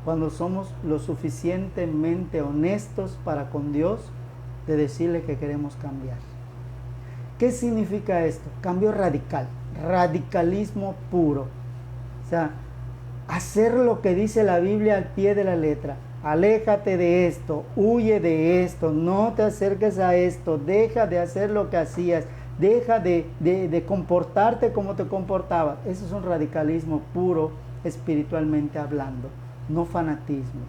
Cuando somos lo suficientemente honestos para con Dios de decirle que queremos cambiar. ¿Qué significa esto? Cambio radical, radicalismo puro. O sea, hacer lo que dice la Biblia al pie de la letra. Aléjate de esto, huye de esto, no te acerques a esto, deja de hacer lo que hacías, deja de comportarte como te comportabas. Eso es un radicalismo puro, espiritualmente hablando, no fanatismo.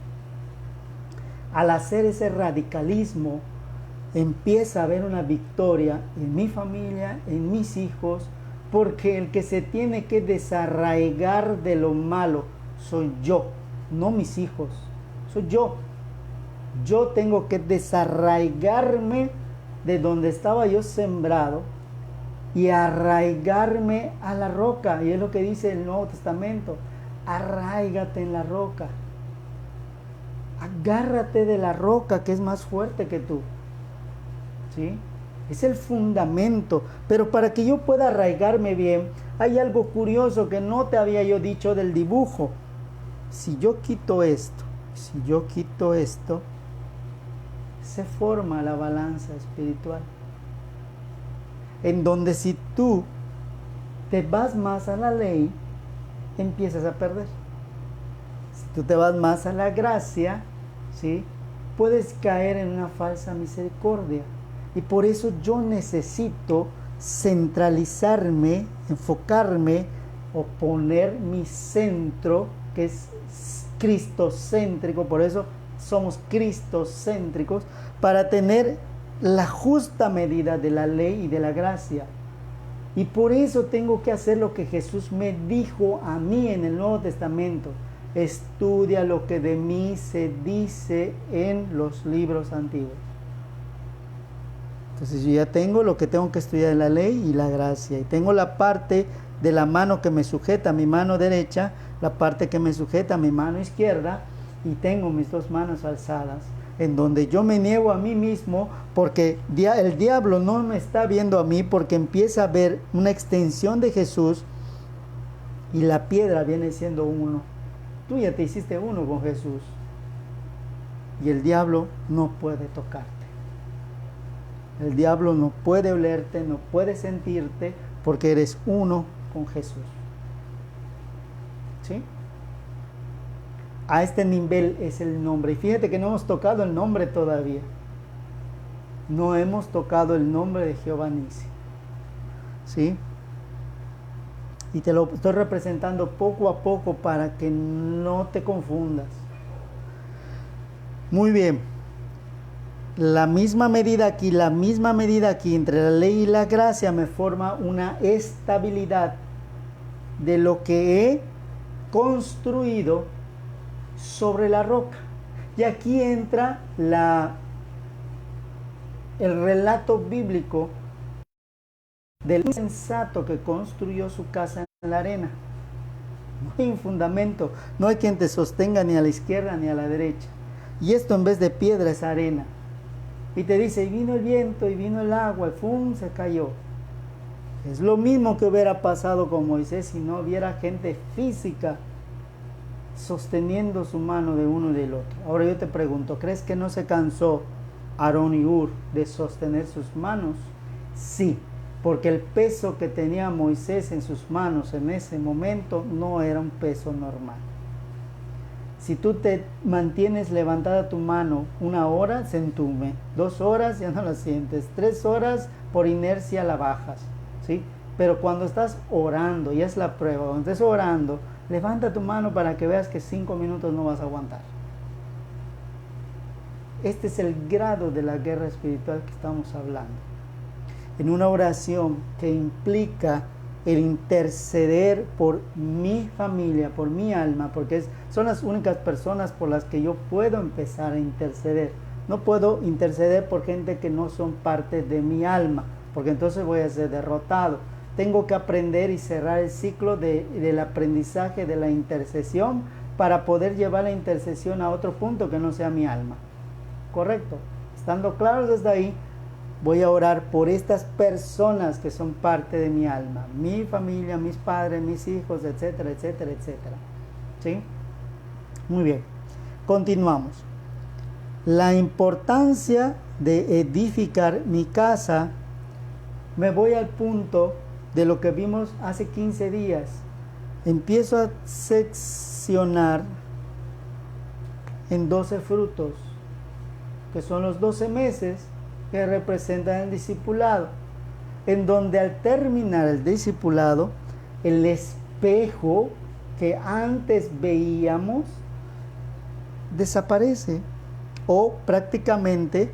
Al hacer ese radicalismo, empieza a haber una victoria en mi familia, en mis hijos, porque el que se tiene que desarraigar de lo malo soy yo, no mis hijos, soy yo. Yo tengo que desarraigarme de donde estaba yo sembrado y arraigarme a la roca. Y es lo que dice el Nuevo Testamento: arraígate en la roca, agárrate de la roca que es más fuerte que tú, ¿sí? Es el fundamento. Pero para que yo pueda arraigarme bien, hay algo curioso que no te había yo dicho del dibujo. Si yo quito esto, se forma la balanza espiritual, en donde si tú te vas más a la ley, empiezas a perder. Si tú te vas más a la gracia, ¿sí?, puedes caer en una falsa misericordia. Y por eso yo necesito centralizarme, enfocarme o poner mi centro, que es cristocéntrico. Por eso somos cristocéntricos, para tener la justa medida de la ley y de la gracia. Y por eso tengo que hacer lo que Jesús me dijo a mí en el Nuevo Testamento: estudia lo que de mí se dice en los libros antiguos. Entonces yo ya tengo lo que tengo que estudiar en la ley y la gracia, y tengo la parte de la mano que me sujeta a mi mano derecha, la parte que me sujeta a mi mano izquierda, y tengo mis dos manos alzadas, en donde yo me niego a mí mismo, porque el diablo no me está viendo a mí, porque empieza a ver una extensión de Jesús, y la piedra viene siendo uno. Tú ya te hiciste uno con Jesús, y el diablo no puede tocarte. El diablo no puede olerte, no puede sentirte, porque eres uno con Jesús. ¿Sí? A este nivel es el nombre. Y fíjate que no hemos tocado el nombre todavía. No hemos tocado el nombre de Jehová Nisi. ¿Sí? Y te lo estoy representando poco a poco para que no te confundas. Muy bien. La misma medida aquí, entre la ley y la gracia, me forma una estabilidad de lo que he construido sobre la roca. Y aquí entra el relato bíblico del insensato que construyó su casa en la arena. No hay un fundamento, no hay quien te sostenga ni a la izquierda ni a la derecha. Y esto, en vez de piedra, es arena. Y te dice: y vino el viento, y vino el agua, y ¡fum!, se cayó. Es lo mismo que hubiera pasado con Moisés si no hubiera gente física sosteniendo su mano de uno y del otro. Ahora yo te pregunto, ¿crees que no se cansó Aarón y Hur de sostener sus manos? Sí, porque el peso que tenía Moisés en sus manos en ese momento no era un peso normal. Si tú te mantienes levantada tu mano 1 hora, se entume. 2 horas, ya no la sientes. 3 horas, por inercia la bajas, ¿sí? Pero cuando estás orando, y es la prueba, cuando estés orando, levanta tu mano para que veas que 5 minutos no vas a aguantar. Este es el grado de la guerra espiritual que estamos hablando. En una oración que implica el interceder por mi familia, por mi alma, porque son las únicas personas por las que yo puedo empezar a interceder. No puedo interceder por gente que no son parte de mi alma, porque entonces voy a ser derrotado. Tengo que aprender y cerrar el ciclo del aprendizaje de la intercesión para poder llevar la intercesión a otro punto que no sea mi alma. ¿Correcto? Estando claros desde ahí, voy a orar por estas personas que son parte de mi alma, mi familia, mis padres, mis hijos, etcétera, etcétera, etcétera. ¿Sí? Muy bien. Continuamos. La importancia de edificar mi casa, me voy al punto de lo que vimos hace 15 días. Empiezo a seccionar en 12 frutos, que son los 12 meses que representan el discipulado, en donde al terminar el discipulado, el espejo que antes veíamos desaparece o prácticamente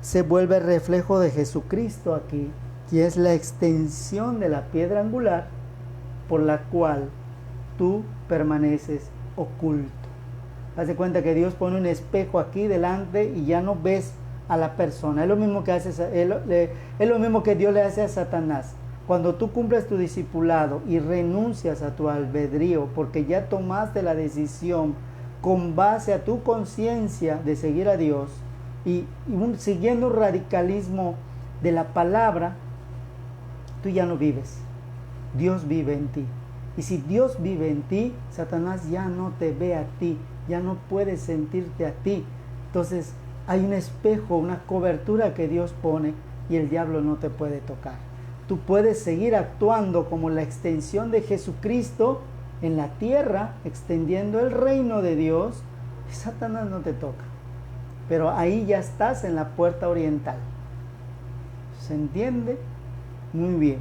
se vuelve reflejo de Jesucristo aquí, que es la extensión de la piedra angular por la cual tú permaneces oculto. Haz de cuenta que Dios pone un espejo aquí delante y ya no ves a la persona. Es lo mismo que es lo mismo que Dios le hace a Satanás. Cuando tú cumples tu discipulado y renuncias a tu albedrío porque ya tomaste la decisión con base a tu conciencia de seguir a Dios y siguiendo un radicalismo de la palabra, tú ya no vives. Dios vive en ti. Y si Dios vive en ti, Satanás ya no te ve a ti, ya no puede sentirte a ti. Entonces hay un espejo, una cobertura que Dios pone y el diablo no te puede tocar. Tú puedes seguir actuando como la extensión de Jesucristo en la tierra, extendiendo el reino de Dios, y Satanás no te toca. Pero ahí ya estás en la puerta oriental. ¿Se entiende? Muy bien.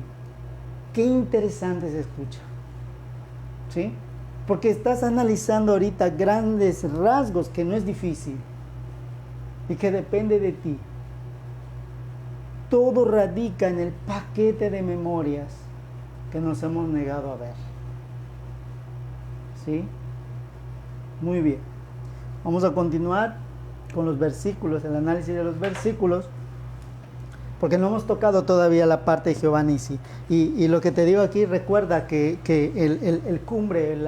Qué interesante se escucha. ¿Sí? Porque estás analizando ahorita grandes rasgos que no es difícil y que depende de ti. Todo radica en el paquete de memorias que nos hemos negado a ver. ¿Sí? Muy bien. Vamos a continuar con los versículos, el análisis de los versículos, porque no hemos tocado todavía la parte de Jehová Nisi. Y lo que te digo aquí, recuerda que el cumbre,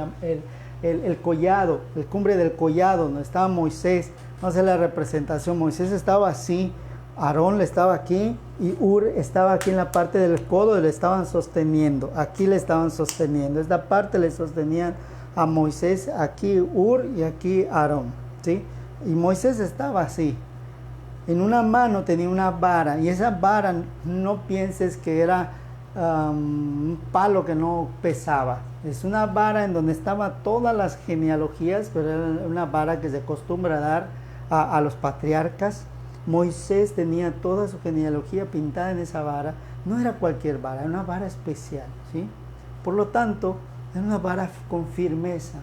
el collado, el cumbre del collado, donde estaba Moisés, no sé la representación, Moisés estaba así, Aarón le estaba aquí y Ur estaba aquí en la parte del codo y le estaban sosteniendo, aquí le estaban sosteniendo, esta parte le sostenían a Moisés, aquí Ur y aquí Aarón, ¿sí? Y Moisés estaba así. En una mano tenía una vara, y esa vara no pienses que era un palo que no pesaba. Es una vara en donde estaban todas las genealogías, pero era una vara que se acostumbra a dar a los patriarcas. Moisés tenía toda su genealogía pintada en esa vara. No era cualquier vara, era una vara especial, ¿sí? Por lo tanto, era una vara con firmeza.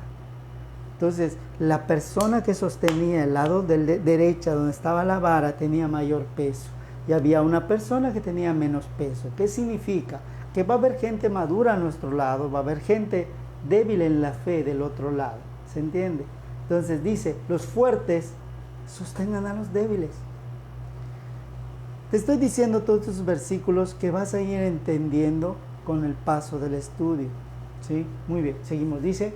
Entonces, la persona que sostenía el lado derecha donde estaba la vara tenía mayor peso. Y había una persona que tenía menos peso. ¿Qué significa? Que va a haber gente madura a nuestro lado, va a haber gente débil en la fe del otro lado. ¿Se entiende? Entonces dice, los fuertes sostengan a los débiles. Te estoy diciendo todos estos versículos que vas a ir entendiendo con el paso del estudio. ¿Sí? Muy bien, seguimos. Dice,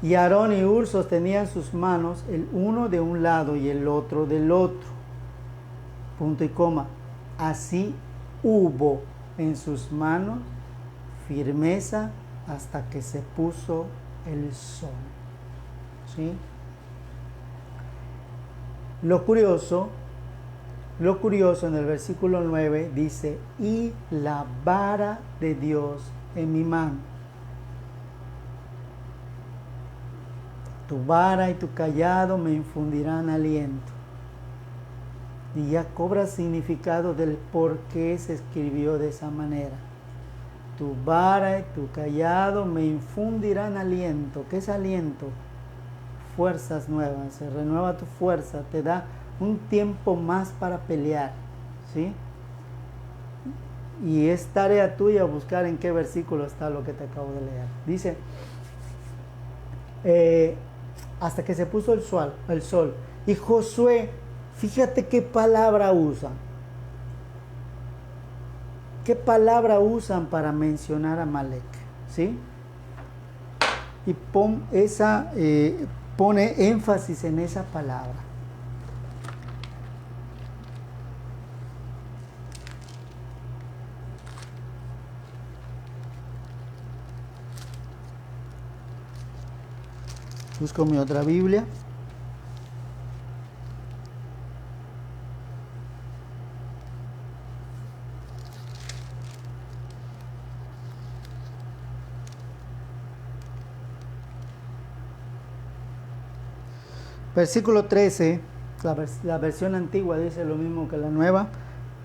y Aarón y Hur sostenían sus manos, el uno de un lado y el otro del otro. Punto y coma. Así hubo en sus manos firmeza hasta que se puso el sol. ¿Sí? Lo curioso en el versículo 9 dice, y la vara de Dios en mi mano. Tu vara y tu callado me infundirán aliento. Y ya cobra significado del por qué se escribió de esa manera. Tu vara y tu callado me infundirán aliento. ¿Qué es aliento? fuerzas nuevas, se renueva tu fuerza, te da un tiempo más para pelear, ¿sí? Y es tarea tuya buscar en qué versículo está lo que te acabo de leer. Dice, hasta que se puso el sol. Y Josué, fíjate qué palabra usan. ¿Qué palabra usan para mencionar a Amalek? ¿Sí? Y pone énfasis en esa palabra. Busco mi otra Biblia. Versículo 13, la versión antigua dice lo mismo que la nueva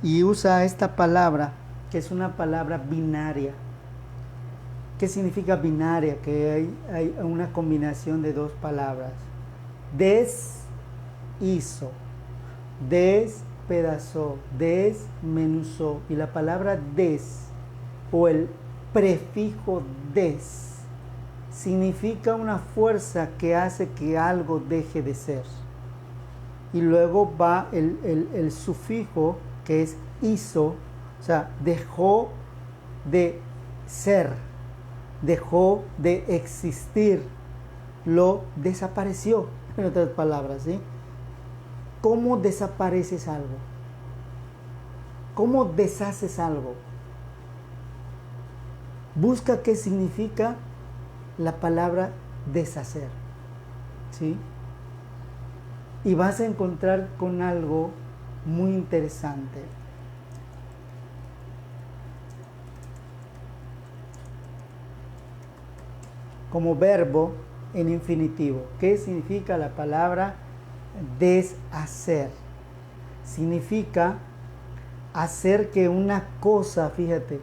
y usa esta palabra, que es una palabra binaria. ¿Qué significa binaria? Que hay una combinación de dos palabras. Deshizo, despedazó, desmenuzó. Y la palabra des o el prefijo des significa una fuerza que hace que algo deje de ser. Y luego va el sufijo que es hizo, o sea, dejó de ser, dejó de existir, lo desapareció, en otras palabras, ¿sí? ¿Cómo desapareces algo? ¿Cómo deshaces algo? Busca qué significa la palabra deshacer, ¿sí? Y vas a encontrar con algo muy interesante. Como verbo en infinitivo. ¿Qué significa la palabra deshacer? Significa hacer que una cosa, fíjate,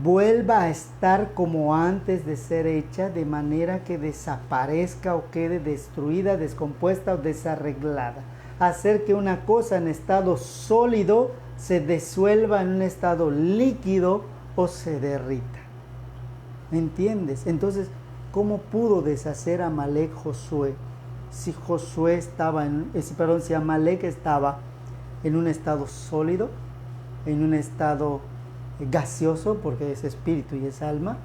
vuelva a estar como antes de ser hecha, de manera que desaparezca o quede destruida, descompuesta o desarreglada. Hacer que una cosa en estado sólido se disuelva en un estado líquido o se derrita. ¿Entiendes? Entonces, ¿cómo pudo deshacer a Amalek Josué? Si Amalek estaba en un estado sólido, en un estado gaseoso porque es espíritu y es alma,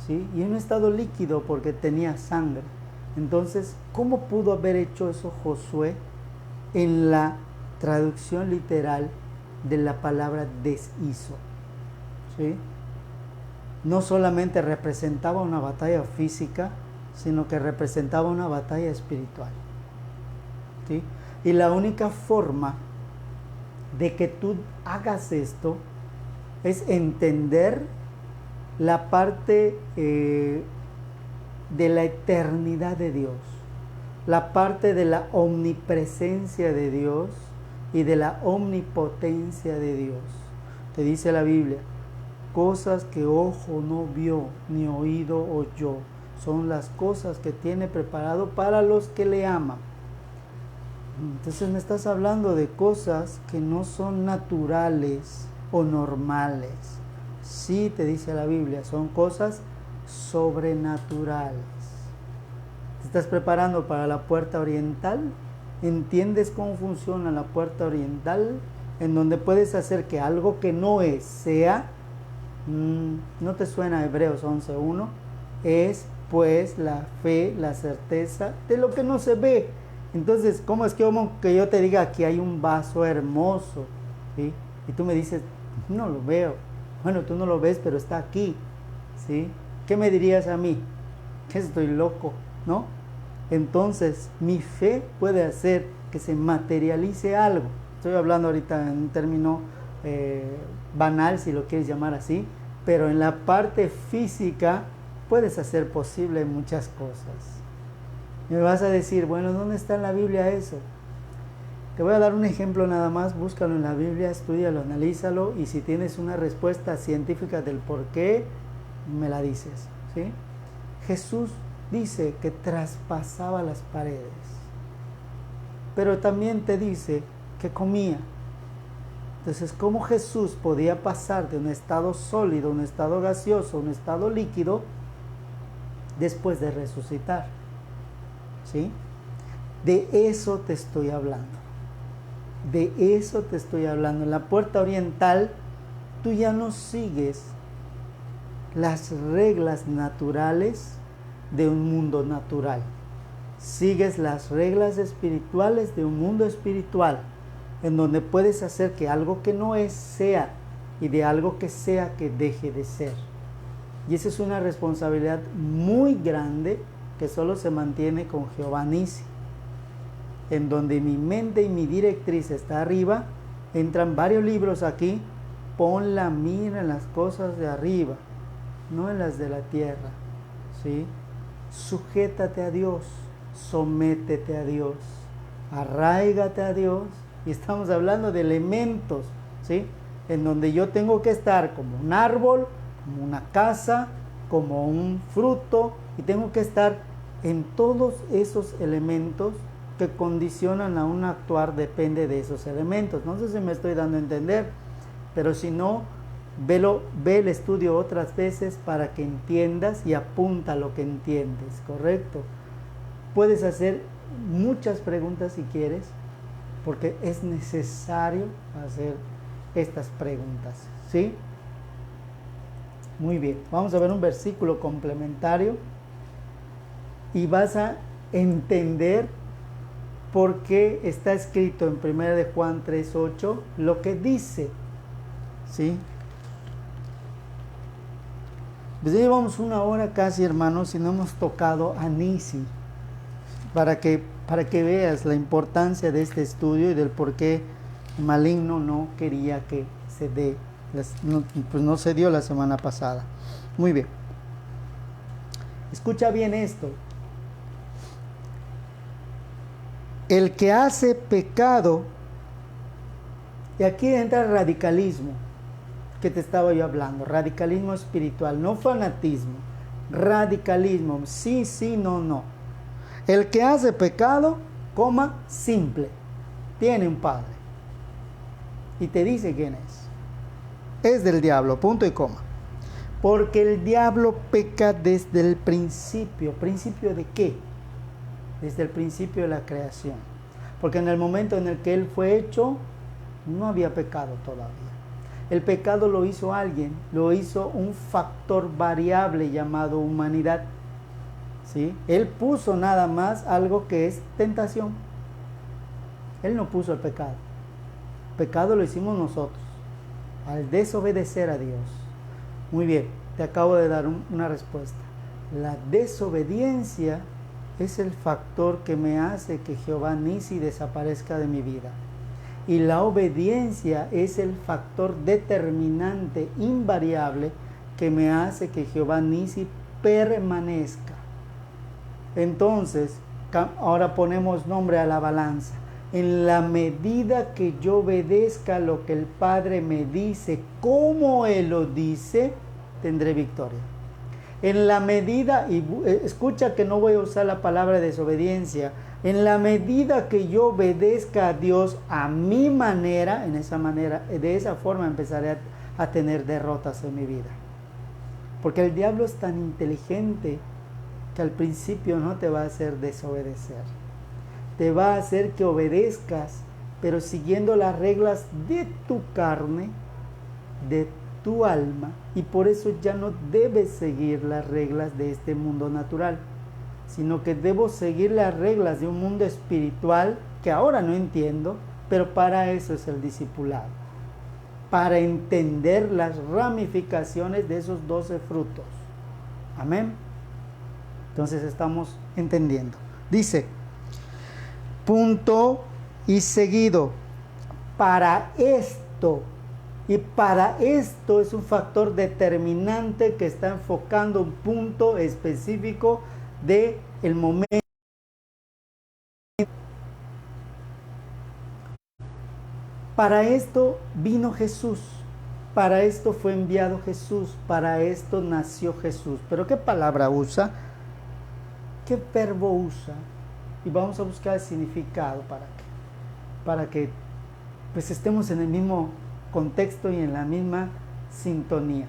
¿sí? Y en un estado líquido porque tenía sangre. Entonces, ¿cómo pudo haber hecho eso Josué en la traducción literal de la palabra deshizo? ¿Sí? No solamente representaba una batalla física, sino que representaba una batalla espiritual, ¿sí? Y la única forma de que tú hagas esto es entender la parte de la eternidad de Dios, la parte de la omnipresencia de Dios y de la omnipotencia de Dios. Te dice la Biblia, cosas que ojo no vio, ni oído oyó, son las cosas que tiene preparado para los que le aman. Entonces me estás hablando de cosas que no son naturales o normales. Sí, te dice la Biblia, son cosas sobrenaturales. ¿Te estás preparando para la puerta oriental? ¿Entiendes cómo funciona la puerta oriental? En donde puedes hacer que algo que no es, sea. ¿No te suena Hebreos 11:1? Es pues la fe, la certeza de lo que no se ve. Entonces, ¿cómo es que yo te diga que hay un vaso hermoso? ¿Sí? Y tú me dices, no lo veo. Bueno, tú no lo ves, pero está aquí, ¿sí? ¿Qué me dirías a mí? Que estoy loco, ¿no? Entonces, mi fe puede hacer que se materialice algo. Estoy hablando ahorita en un término banal, si lo quieres llamar así, pero en la parte física puedes hacer posible muchas cosas. Me vas a decir, bueno, ¿dónde está en la Biblia eso? Te voy a dar un ejemplo nada más, búscalo en la Biblia, estúdialo, analízalo, y si tienes una respuesta científica del por qué, me la dices, ¿sí? Jesús dice que traspasaba las paredes. pero también te dice que comía. Entonces, ¿cómo Jesús podía pasar de un estado sólido, un estado gaseoso, un estado líquido, después de resucitar? ¿Sí? De eso te estoy hablando. De eso te estoy hablando. En la puerta oriental, tú ya no sigues las reglas naturales de un mundo natural. Sigues las reglas espirituales de un mundo espiritual, en donde puedes hacer que algo que no es sea, y de algo que sea que deje de ser. Y esa es una responsabilidad muy grande que solo se mantiene con Jehová Nissi. En donde mi mente y mi directriz está arriba, entran varios libros aquí. Pon la mira en las cosas de arriba, no en las de la tierra, ¿sí? Sujétate a Dios, sométete a Dios, arráigate a Dios. Y estamos hablando de elementos, ¿sí? En donde yo tengo que estar como un árbol, como una casa, como un fruto, y tengo que estar en todos esos elementos que condicionan a un actuar, depende de esos elementos. No sé si me estoy dando a entender, pero si no, ve el estudio otras veces para que entiendas y apunta lo que entiendes, ¿correcto? Puedes hacer muchas preguntas si quieres, porque es necesario hacer estas preguntas, ¿sí? Muy bien, vamos a ver un versículo complementario y vas a entender por qué está escrito en 1 de Juan 3:8 lo que dice, ¿sí? Pues ya llevamos una hora casi, hermanos, y no hemos tocado a Nissi, para que veas la importancia de este estudio y del por qué el maligno no quería que se dé, pues no se dio la semana pasada. Muy bien, escucha bien esto. El que hace pecado, y aquí entra el radicalismo que te estaba yo hablando, radicalismo espiritual, no fanatismo, radicalismo, sí, sí, no, no. El que hace pecado, coma, simple, tiene un padre y te dice quién es del diablo, punto y coma. Porque el diablo peca desde el principio. ¿Principio de qué? Desde el principio de la creación. Porque en el momento en el que él fue hecho, no había pecado todavía. El pecado lo hizo alguien, lo hizo un factor variable llamado humanidad, ¿sí? Él puso nada más algo que es tentación. Él no puso el pecado. El pecado lo hicimos nosotros, al desobedecer a Dios. Muy bien, te acabo de dar una respuesta. La desobediencia es el factor que me hace que Jehová Nissi desaparezca de mi vida. Y la obediencia es el factor determinante, invariable, que me hace que Jehová Nissi permanezca. Entonces, ahora ponemos nombre a la balanza. En la medida que yo obedezca lo que el Padre me dice, como Él lo dice, tendré victoria. En la medida, y escucha que no voy a usar la palabra desobediencia, en la medida que yo obedezca a Dios a mi manera, de esa forma empezaré a tener derrotas en mi vida. Porque el diablo es tan inteligente que al principio no te va a hacer desobedecer. Te va a hacer que obedezcas, pero siguiendo las reglas de tu carne, de tu alma, y por eso ya no debes seguir las reglas de este mundo natural, sino que debo seguir las reglas de un mundo espiritual que ahora no entiendo, pero para eso es el discipulado, para entender las ramificaciones de esos 12 frutos. Amén. Entonces estamos entendiendo. Dice, punto y seguido, para esto. Y para esto es un factor determinante que está enfocando un punto específico del momento. Para esto vino Jesús, para esto fue enviado Jesús, para esto nació Jesús. Pero ¿qué palabra usa? ¿Qué verbo usa? Y vamos a buscar el significado para qué. para que pues estemos en el mismo contexto y en la misma sintonía.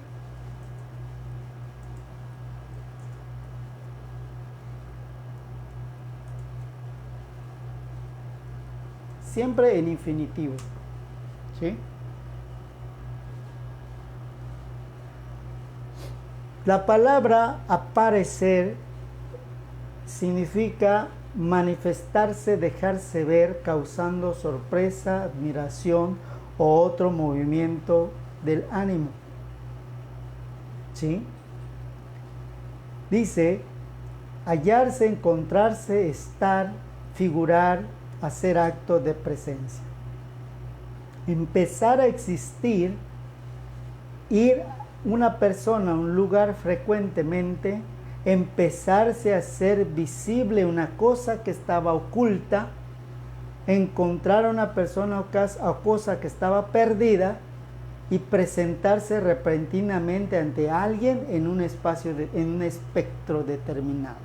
Siempre en infinitivo, ¿sí? La palabra aparecer significa manifestarse, dejarse ver, causando sorpresa, admiración o otro movimiento del ánimo. ¿Sí? Dice, hallarse, encontrarse, estar, figurar, hacer acto de presencia. Empezar a existir, ir una persona a un lugar frecuentemente, empezarse a hacer visible una cosa que estaba oculta, encontrar a una persona o cosa que estaba perdida y presentarse repentinamente ante alguien en un espacio, en un espectro determinado.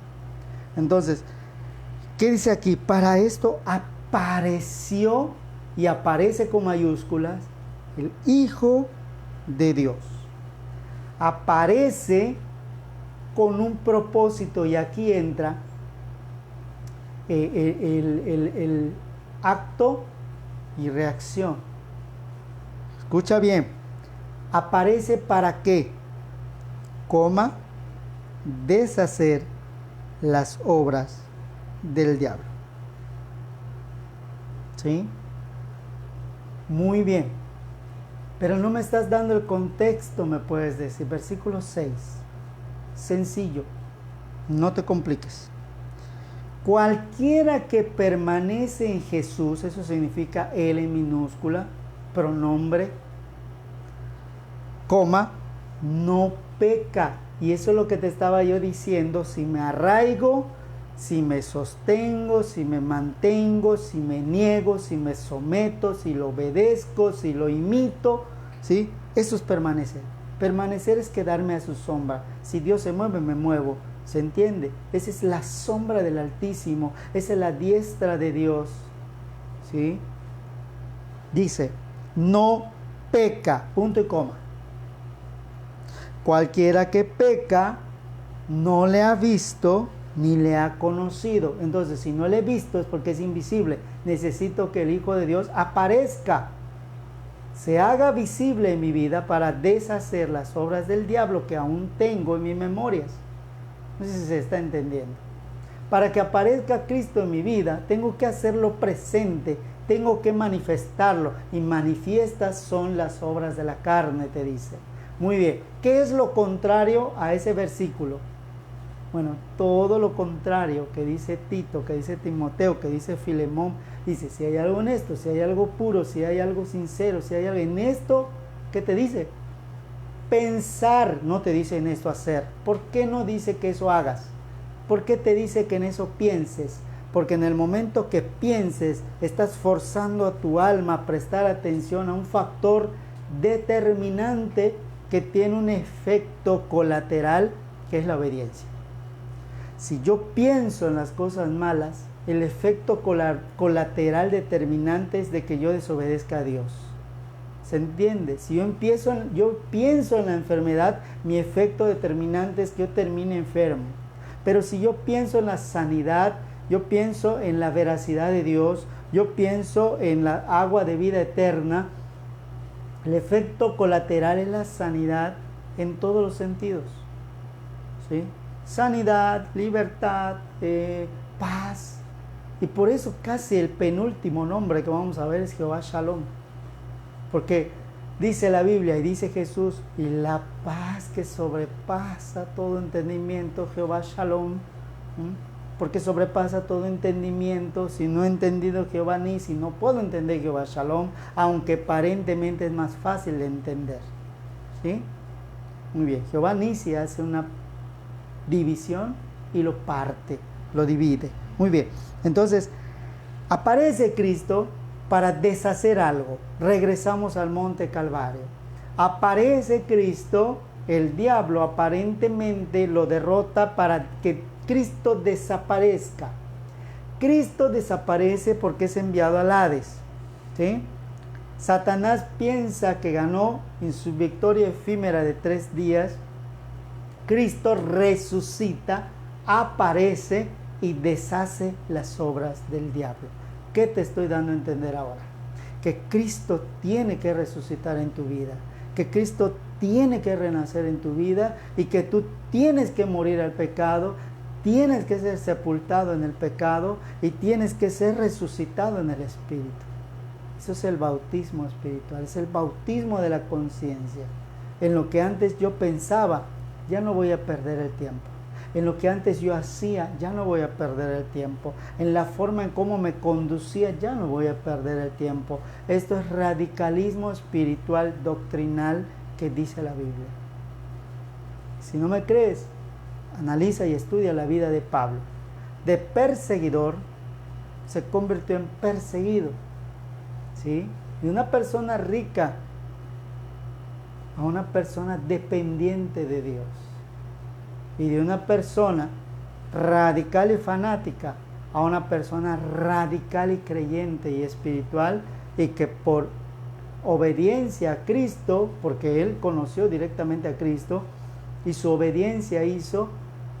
Entonces, ¿qué dice aquí? Para esto apareció, y aparece con mayúsculas, el Hijo de Dios. Aparece con un propósito, y aquí entra el acto y reacción. Escucha bien. Aparece para qué, coma, deshacer las obras del diablo. ¿Sí? Muy bien. Pero no me estás dando el contexto, me puedes decir. Versículo 6. Sencillo. No te compliques. Cualquiera que permanece en Jesús, eso significa Él en minúscula, pronombre, coma, no peca. Y eso es lo que te estaba yo diciendo. Si me arraigo, si me sostengo, si me mantengo, si me niego, si me someto, si lo obedezco, si lo imito, ¿sí? Eso es permanecer. Permanecer es quedarme a su sombra. Si Dios se mueve, me muevo. ¿Se entiende? Esa es la sombra del Altísimo. Esa es la diestra de Dios. ¿Sí? Dice, no peca, punto y coma. Cualquiera que peca no le ha visto ni le ha conocido. Entonces, si no le he visto es porque es invisible. Necesito que el Hijo de Dios aparezca, se haga visible en mi vida para deshacer las obras del diablo que aún tengo en mis memorias. No sé si se está entendiendo. Para que aparezca Cristo en mi vida, tengo que hacerlo presente, tengo que manifestarlo. Y manifiestas son las obras de la carne, te dice. Muy bien. ¿Qué es lo contrario a ese versículo? Bueno, todo lo contrario que dice Tito, que dice Timoteo, que dice Filemón. Dice, si hay algo honesto, si hay algo puro, si hay algo sincero, si hay algo en esto, ¿qué te dice? Pensar, no te dice en esto hacer. ¿Por qué no dice que eso hagas? ¿Por qué te dice que en eso pienses? Porque en el momento que pienses, estás forzando a tu alma a prestar atención a un factor determinante que tiene un efecto colateral, que es la obediencia. Si yo pienso en las cosas malas, el efecto colateral determinante es de que yo desobedezca a Dios. ¿Se entiende? Si yo pienso en la enfermedad, mi efecto determinante es que yo termine enfermo. Pero si yo pienso en la sanidad, yo pienso en la veracidad de Dios, yo pienso en la agua de vida eterna, el efecto colateral es la sanidad en todos los sentidos. ¿Sí? Sanidad, libertad, paz. Y por eso casi el penúltimo nombre que vamos a ver es Jehová Shalom. Porque dice la Biblia y dice Jesús, y la paz que sobrepasa todo entendimiento, Jehová Shalom. Porque sobrepasa todo entendimiento. Si no he entendido Jehová Nisi, no puedo entender Jehová Shalom, aunque aparentemente es más fácil de entender. ¿Sí? Muy bien, Jehová Nisi hace una división y lo parte, lo divide. Muy bien, entonces aparece Cristo para deshacer algo. Regresamos al monte Calvario. Aparece Cristo, el diablo aparentemente lo derrota para que Cristo desaparezca. Cristo desaparece porque es enviado al Hades. ¿sí? Satanás piensa que ganó en su victoria efímera de 3 días. Cristo resucita, aparece y deshace las obras del diablo. ¿Qué te estoy dando a entender ahora? Que Cristo tiene que resucitar en tu vida, que Cristo tiene que renacer en tu vida y que tú tienes que morir al pecado, tienes que ser sepultado en el pecado y tienes que ser resucitado en el Espíritu. Eso es el bautismo espiritual, es el bautismo de la conciencia. En lo que antes yo pensaba, ya no voy a perder el tiempo. En lo que antes yo hacía, ya no voy a perder el tiempo. En la forma en cómo me conducía, ya no voy a perder el tiempo. Esto es radicalismo espiritual doctrinal que dice la Biblia. Si no me crees, analiza y estudia la vida de Pablo. De perseguidor se convirtió en perseguido, ¿sí? De una persona rica a una persona dependiente de Dios. Y de una persona radical y fanática a una persona radical y creyente y espiritual, y que por obediencia a Cristo, porque él conoció directamente a Cristo, y su obediencia hizo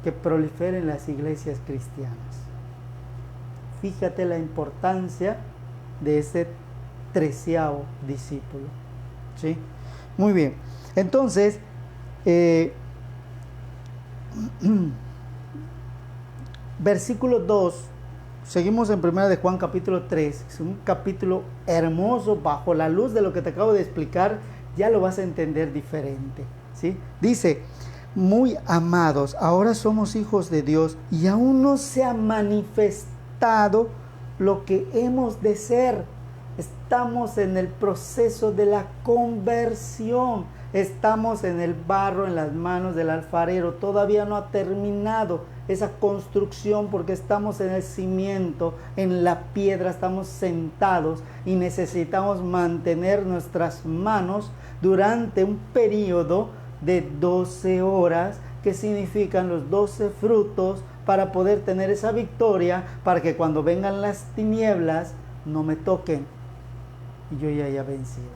que proliferen las iglesias cristianas. Fíjate la importancia de ese 13º discípulo, ¿sí? Muy bien, entonces versículo 2, seguimos en 1 de Juan capítulo 3, es un capítulo hermoso. Bajo la luz de lo que te acabo de explicar, ya lo vas a entender diferente, ¿sí? Dice: muy amados, ahora somos hijos de Dios y aún no se ha manifestado lo que hemos de ser. Estamos en el proceso de la conversión. Estamos en el barro, en las manos del alfarero. Todavía no ha terminado esa construcción porque estamos en el cimiento, en la piedra, estamos sentados y necesitamos mantener nuestras manos durante un periodo de 12 horas, que significan los 12 frutos, para poder tener esa victoria, para que cuando vengan las tinieblas no me toquen y yo ya haya vencido.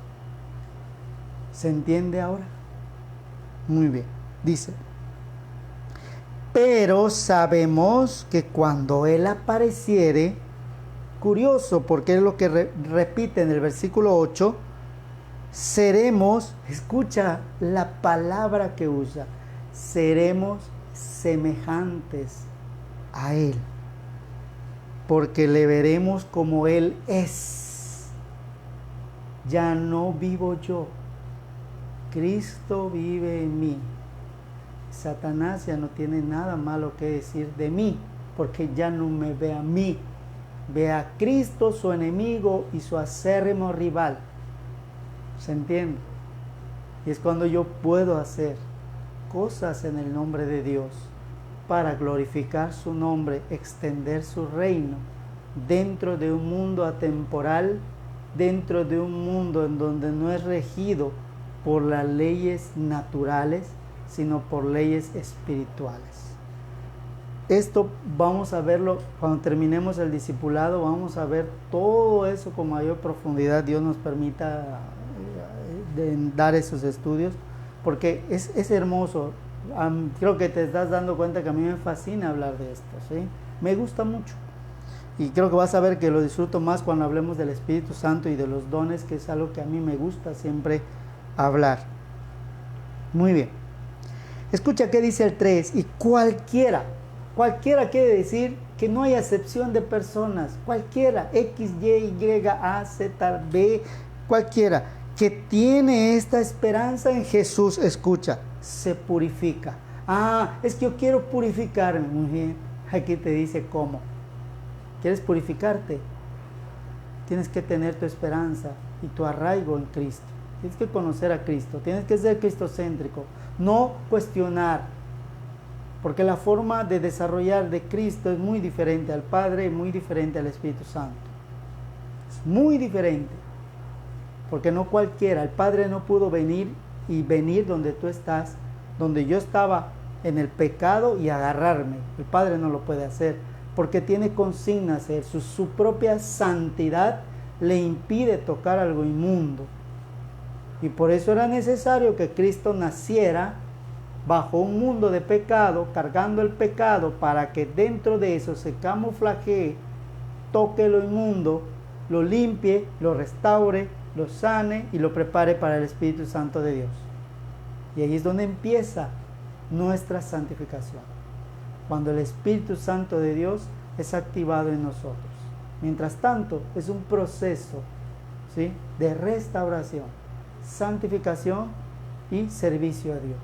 ¿Se entiende ahora? Muy bien. Dice: pero sabemos que cuando Él apareciere, curioso porque es lo que repite en el versículo 8, seremos, escucha la palabra que usa, seremos semejantes a Él, porque le veremos como Él es. Ya no vivo yo, Cristo vive en mí. Satanás ya no tiene nada malo que decir de mí, porque ya no me ve a mí, ve a Cristo, su enemigo y su acérrimo rival. ¿Se entiende? Y es cuando yo puedo hacer cosas en el nombre de Dios para glorificar su nombre, extender su reino dentro de un mundo atemporal, dentro de un mundo en donde no es regido por las leyes naturales, sino por leyes espirituales. Esto vamos a verlo cuando terminemos el discipulado. Vamos a ver todo eso con mayor profundidad. Dios nos permita dar esos estudios, porque es hermoso. Creo que te estás dando cuenta que a mí me fascina hablar de esto, ¿sí? Me gusta mucho. Y creo que vas a ver que lo disfruto más cuando hablemos del Espíritu Santo y de los dones, que es algo que a mí me gusta siempre hablar. Muy bien. Escucha qué dice el 3. Y cualquiera quiere decir que no hay acepción de personas. Cualquiera, X, Y, Y, A, Z, B, cualquiera que tiene esta esperanza en Jesús, escucha, se purifica. Es que yo quiero purificarme. Muy bien. Aquí te dice cómo. ¿Quieres purificarte? Tienes que tener tu esperanza y tu arraigo en Cristo. Tienes que conocer a Cristo. Tienes que ser cristocéntrico. No cuestionar. Porque la forma de desarrollar de Cristo es muy diferente al Padre y muy diferente al Espíritu Santo. Es muy diferente. Porque no cualquiera. El Padre no pudo venir donde tú estás, donde yo estaba en el pecado, y agarrarme. El Padre no lo puede hacer, porque tiene consignas, su propia santidad le impide tocar algo inmundo. Y por eso era necesario que Cristo naciera bajo un mundo de pecado, cargando el pecado, para que dentro de eso se camuflajee, toque lo inmundo, lo limpie, lo restaure, lo sane y lo prepare para el Espíritu Santo de Dios. Y ahí es donde empieza nuestra santificación, cuando el Espíritu Santo de Dios es activado en nosotros. Mientras tanto, es un proceso, ¿sí?, de restauración, santificación y servicio a Dios.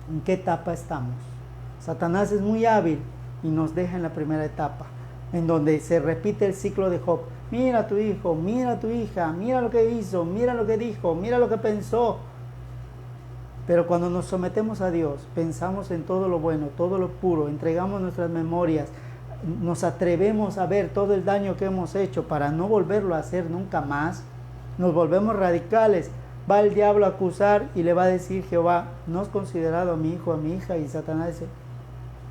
¿En qué etapa estamos? Satanás es muy hábil y nos deja en la primera etapa, en donde se repite el ciclo de Job. Mira a tu hijo, mira a tu hija, mira lo que hizo, mira lo que dijo, mira lo que pensó. Pero cuando nos sometemos a Dios, pensamos en todo lo bueno, todo lo puro, entregamos nuestras memorias, nos atrevemos a ver todo el daño que hemos hecho para no volverlo a hacer nunca más, nos volvemos radicales. Va el diablo a acusar y le va a decir Jehová, ¿no has considerado a mi hijo, a mi hija? Y Satanás dice,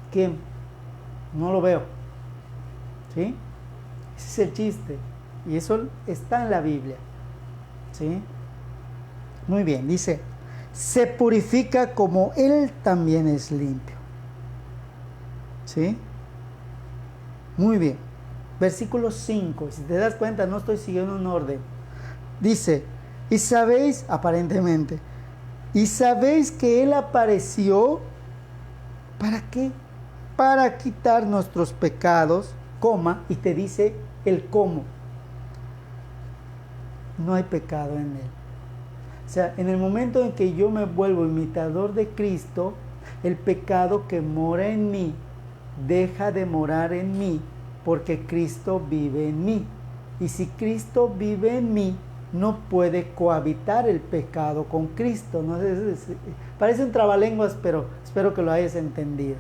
¿quién? No lo veo. ¿Sí? Ese es el chiste. Y eso está en la Biblia. ¿Sí? Muy bien, dice, se purifica como Él también es limpio. ¿Sí? Muy bien. Versículo 5. Si te das cuenta, no estoy siguiendo un orden. Dice, y sabéis, aparentemente, y sabéis que Él apareció, ¿para qué? Para quitar nuestros pecados, coma, y te dice el cómo. No hay pecado en Él. O sea, en el momento en que yo me vuelvo imitador de Cristo, el pecado que mora en mí deja de morar en mí, porque Cristo vive en mí. Y si Cristo vive en mí, no puede cohabitar el pecado con Cristo. ¿No? Parece un trabalenguas, pero espero que lo hayas entendido.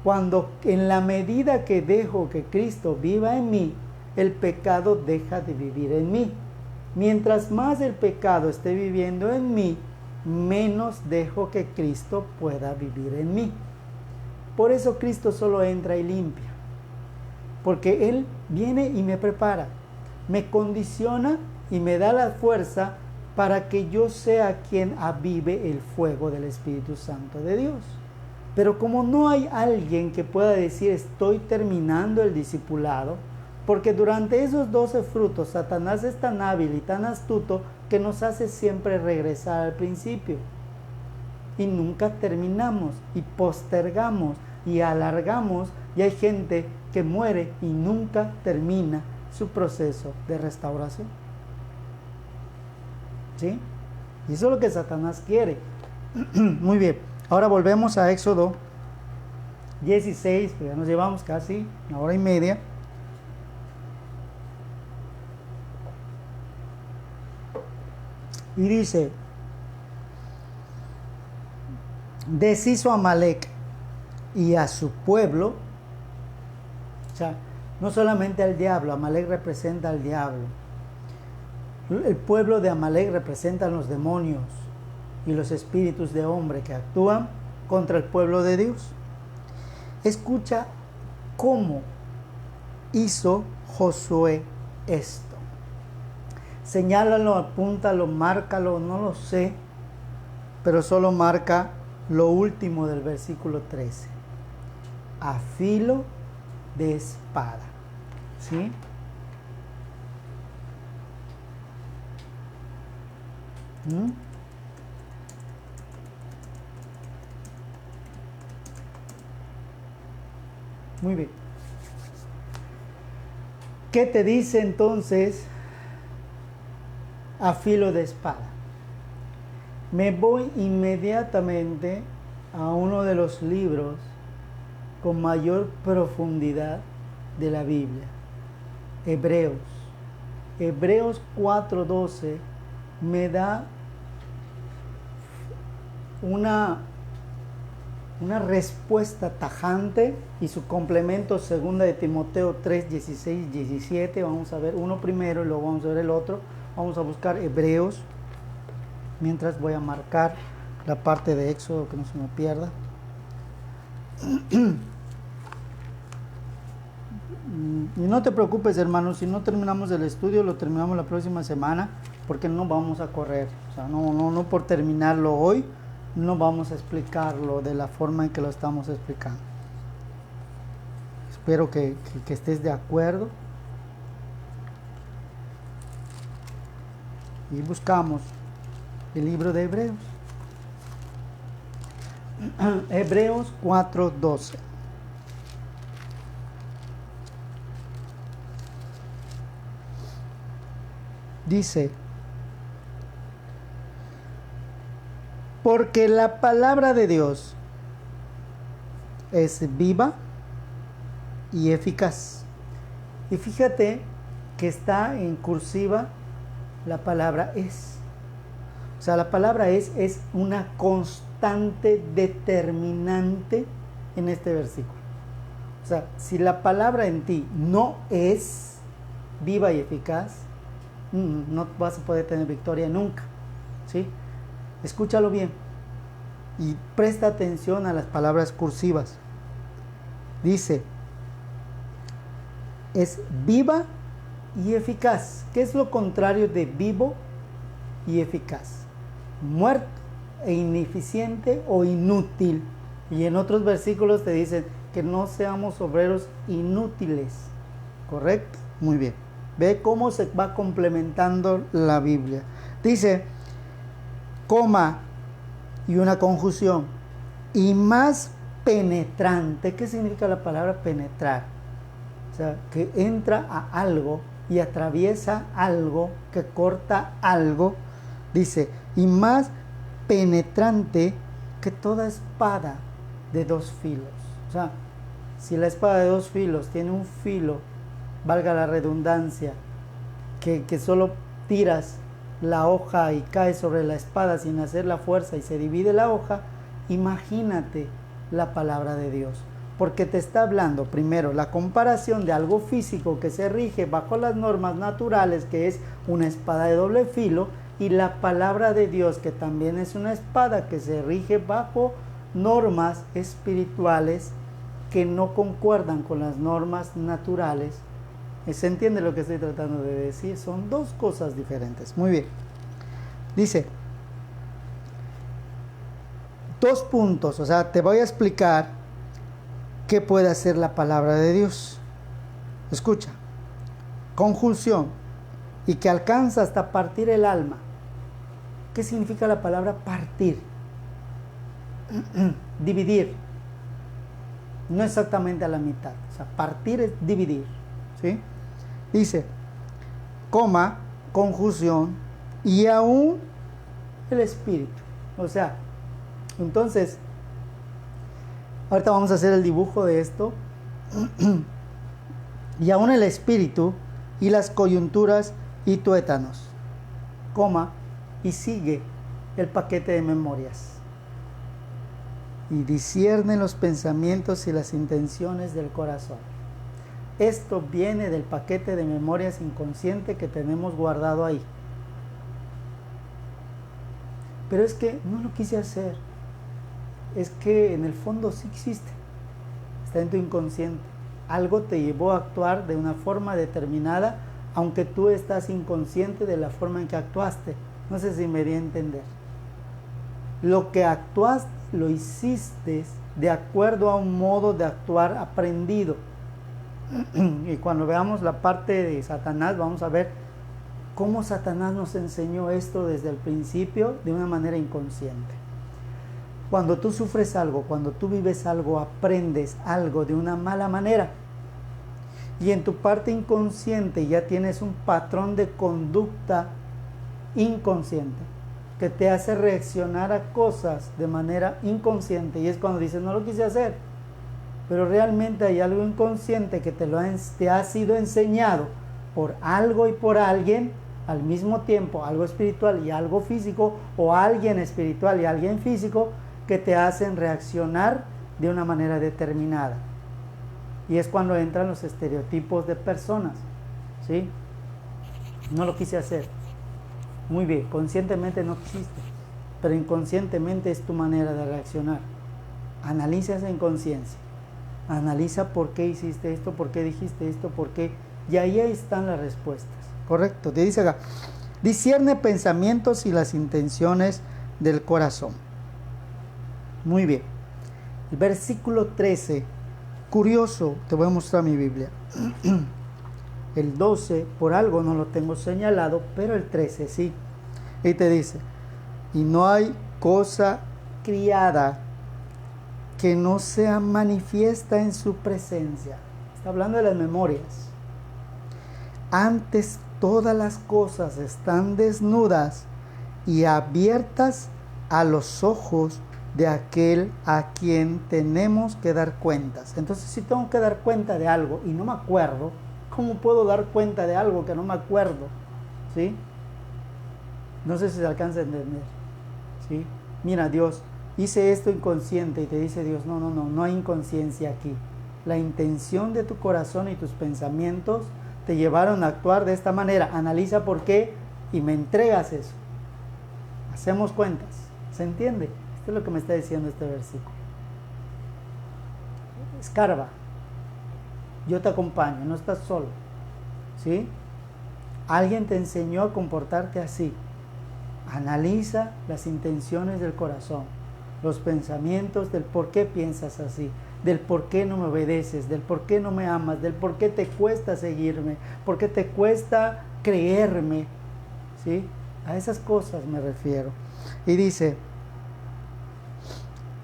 Cuando en la medida que dejo que Cristo viva en mí, el pecado deja de vivir en mí. Mientras más el pecado esté viviendo en mí, menos dejo que Cristo pueda vivir en mí. Por eso Cristo solo entra y limpia. Porque Él viene y me prepara, me condiciona y me da la fuerza para que yo sea quien avive el fuego del Espíritu Santo de Dios. Pero como no hay alguien que pueda decir estoy terminando el discipulado, porque durante esos 12 frutos Satanás es tan hábil y tan astuto que nos hace siempre regresar al principio. Y nunca terminamos y postergamos y alargamos, y hay gente que muere y nunca termina su proceso de restauración. ¿Sí? Y eso es lo que Satanás quiere. Muy bien. Ahora volvemos a Éxodo 16, que ya nos llevamos casi una hora y media. Y dice, deshizo a Amalec y a su pueblo. O sea, no solamente al diablo, Amalec representa al diablo. El pueblo de Amalec representa a los demonios y los espíritus de hombre que actúan contra el pueblo de Dios. Escucha cómo hizo Josué esto. Señálalo, apúntalo, márcalo, no lo sé, pero solo marca lo último del versículo 13. A filo de espada. ¿Sí? Muy bien. ¿Qué te dice entonces a filo de espada? Me voy inmediatamente a uno de los libros con mayor profundidad de la Biblia, Hebreos. Hebreos 4:12 me da una respuesta tajante, y su complemento 2 de Timoteo 3:16-17. Vamos a ver uno primero y luego vamos a ver el otro. Vamos a buscar Hebreos, mientras voy a marcar la parte de Éxodo que no se me pierda. Y no te preocupes, hermano, si no terminamos el estudio, lo terminamos la próxima semana, porque no vamos a correr. O sea, no por terminarlo hoy, no vamos a explicarlo de la forma en que lo estamos explicando. Espero que estés de acuerdo. Y buscamos el libro de Hebreos. Hebreos 4:12. Dice: porque la palabra de Dios es viva y eficaz. Y fíjate que está en cursiva la palabra es. O sea, la palabra es una constante determinante en este versículo. O sea, si la palabra en ti no es viva y eficaz, no vas a poder tener victoria nunca. ¿Sí? Escúchalo bien y presta atención a las palabras cursivas. Dice: es viva y eficaz. ¿Qué es lo contrario de vivo y eficaz? Muerto e ineficiente o inútil. Y en otros versículos te dicen que no seamos obreros inútiles. ¿Correcto? Muy bien. Ve cómo se va complementando la Biblia. Dice, coma y una conjunción, y más penetrante. ¿Qué significa la palabra penetrar? O sea, que entra a algo y atraviesa algo, que corta algo. Dice, y más penetrante que toda espada de dos filos. O sea, si la espada de dos filos tiene un filo, valga la redundancia, que solo tiras la hoja y cae sobre la espada sin hacer la fuerza y se divide la hoja, imagínate la palabra de Dios. Porque te está hablando primero la comparación de algo físico que se rige bajo las normas naturales, que es una espada de doble filo, y la palabra de Dios, que también es una espada que se rige bajo normas espirituales que no concuerdan con las normas naturales. ¿Se entiende lo que estoy tratando de decir? Son dos cosas diferentes. Muy bien. Dice, dos puntos, o sea, te voy a explicar qué puede hacer la palabra de Dios. Escucha, conjunción, y que alcanza hasta partir el alma. ¿Qué significa la palabra partir? Dividir. No exactamente a la mitad. O sea, partir es dividir. ¿Sí? Dice, coma, conjunción, y aún el espíritu. O sea, entonces, ahorita vamos a hacer el dibujo de esto. Y aún el espíritu y las coyunturas y tuétanos, coma, y sigue el paquete de memorias. Y discierne los pensamientos y las intenciones del corazón. Esto viene del paquete de memorias inconsciente que tenemos guardado ahí. Pero es que no lo quise hacer. Es que en el fondo sí existe. Está en tu inconsciente. Algo te llevó a actuar de una forma determinada, aunque tú estás inconsciente de la forma en que actuaste. No sé si me di a entender. Lo que actuaste, lo hiciste de acuerdo a un modo de actuar aprendido. Y cuando veamos la parte de Satanás, vamos a ver cómo Satanás nos enseñó esto desde el principio de una manera inconsciente. Cuando tú sufres algo, cuando tú vives algo, aprendes algo de una mala manera. Y en tu parte inconsciente ya tienes un patrón de conducta inconsciente que te hace reaccionar a cosas de manera inconsciente. Y es cuando dices, no lo quise hacer. Pero realmente hay algo inconsciente que te ha sido enseñado por algo y por alguien al mismo tiempo, algo espiritual y algo físico, o alguien espiritual y alguien físico, que te hacen reaccionar de una manera determinada. Y es cuando entran los estereotipos de personas. ¿Sí? No lo quise hacer. Muy bien, conscientemente no quisiste, pero inconscientemente es tu manera de reaccionar. Analiza esa inconsciencia. Analiza por qué hiciste esto, por qué dijiste esto, por qué. Y ahí están las respuestas. Correcto. Te dice acá, discierne pensamientos y las intenciones del corazón. Muy bien. El versículo 13. Curioso, te voy a mostrar mi Biblia. El 12, por algo no lo tengo señalado, pero el 13 sí. Y te dice, y no hay cosa criada que no sea manifiesta en su presencia. Está hablando de las memorias. Antes todas las cosas están desnudas y abiertas a los ojos de aquel a quien tenemos que dar cuentas. Entonces, si tengo que dar cuenta de algo y no me acuerdo, ¿cómo puedo dar cuenta de algo que no me acuerdo? ¿Sí? No sé si se alcanza a entender. ¿Sí? Mira, Dios, hice esto inconsciente, y te dice Dios, no hay inconsciencia aquí. La intención de tu corazón y tus pensamientos te llevaron a actuar de esta manera. Analiza por qué y me entregas eso. Hacemos cuentas. ¿Se entiende? Esto es lo que me está diciendo este versículo. Escarba. Yo te acompaño, no estás solo. ¿Sí? Alguien te enseñó a comportarte así. Analiza las intenciones del corazón, los pensamientos del por qué piensas así, del por qué no me obedeces, del por qué no me amas, del por qué te cuesta seguirme, por qué te cuesta creerme. ¿Sí? A esas cosas me refiero. Y dice,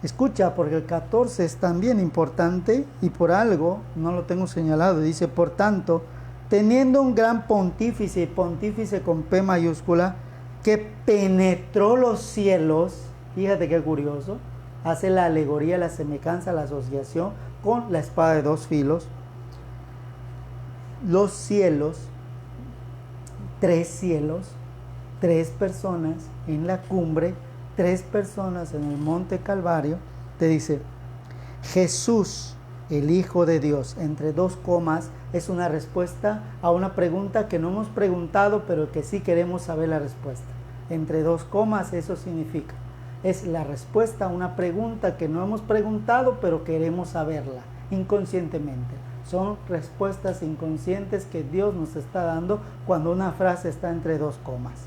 escucha, porque el 14 es también importante y por algo no lo tengo señalado. Dice, por tanto, teniendo un gran pontífice, pontífice con P mayúscula, que penetró los cielos, fíjate qué curioso, hace la alegoría, la semejanza, la asociación con la espada de dos filos. Los cielos, tres personas en la cumbre, 3 personas en el monte Calvario. Te dice, Jesús, el Hijo de Dios, entre 2 comas, es una respuesta a una pregunta que no hemos preguntado, pero que sí queremos saber la respuesta. Entre 2 comas, eso significa, es la respuesta a una pregunta que no hemos preguntado, pero queremos saberla inconscientemente. Son respuestas inconscientes que Dios nos está dando cuando una frase está entre 2 comas.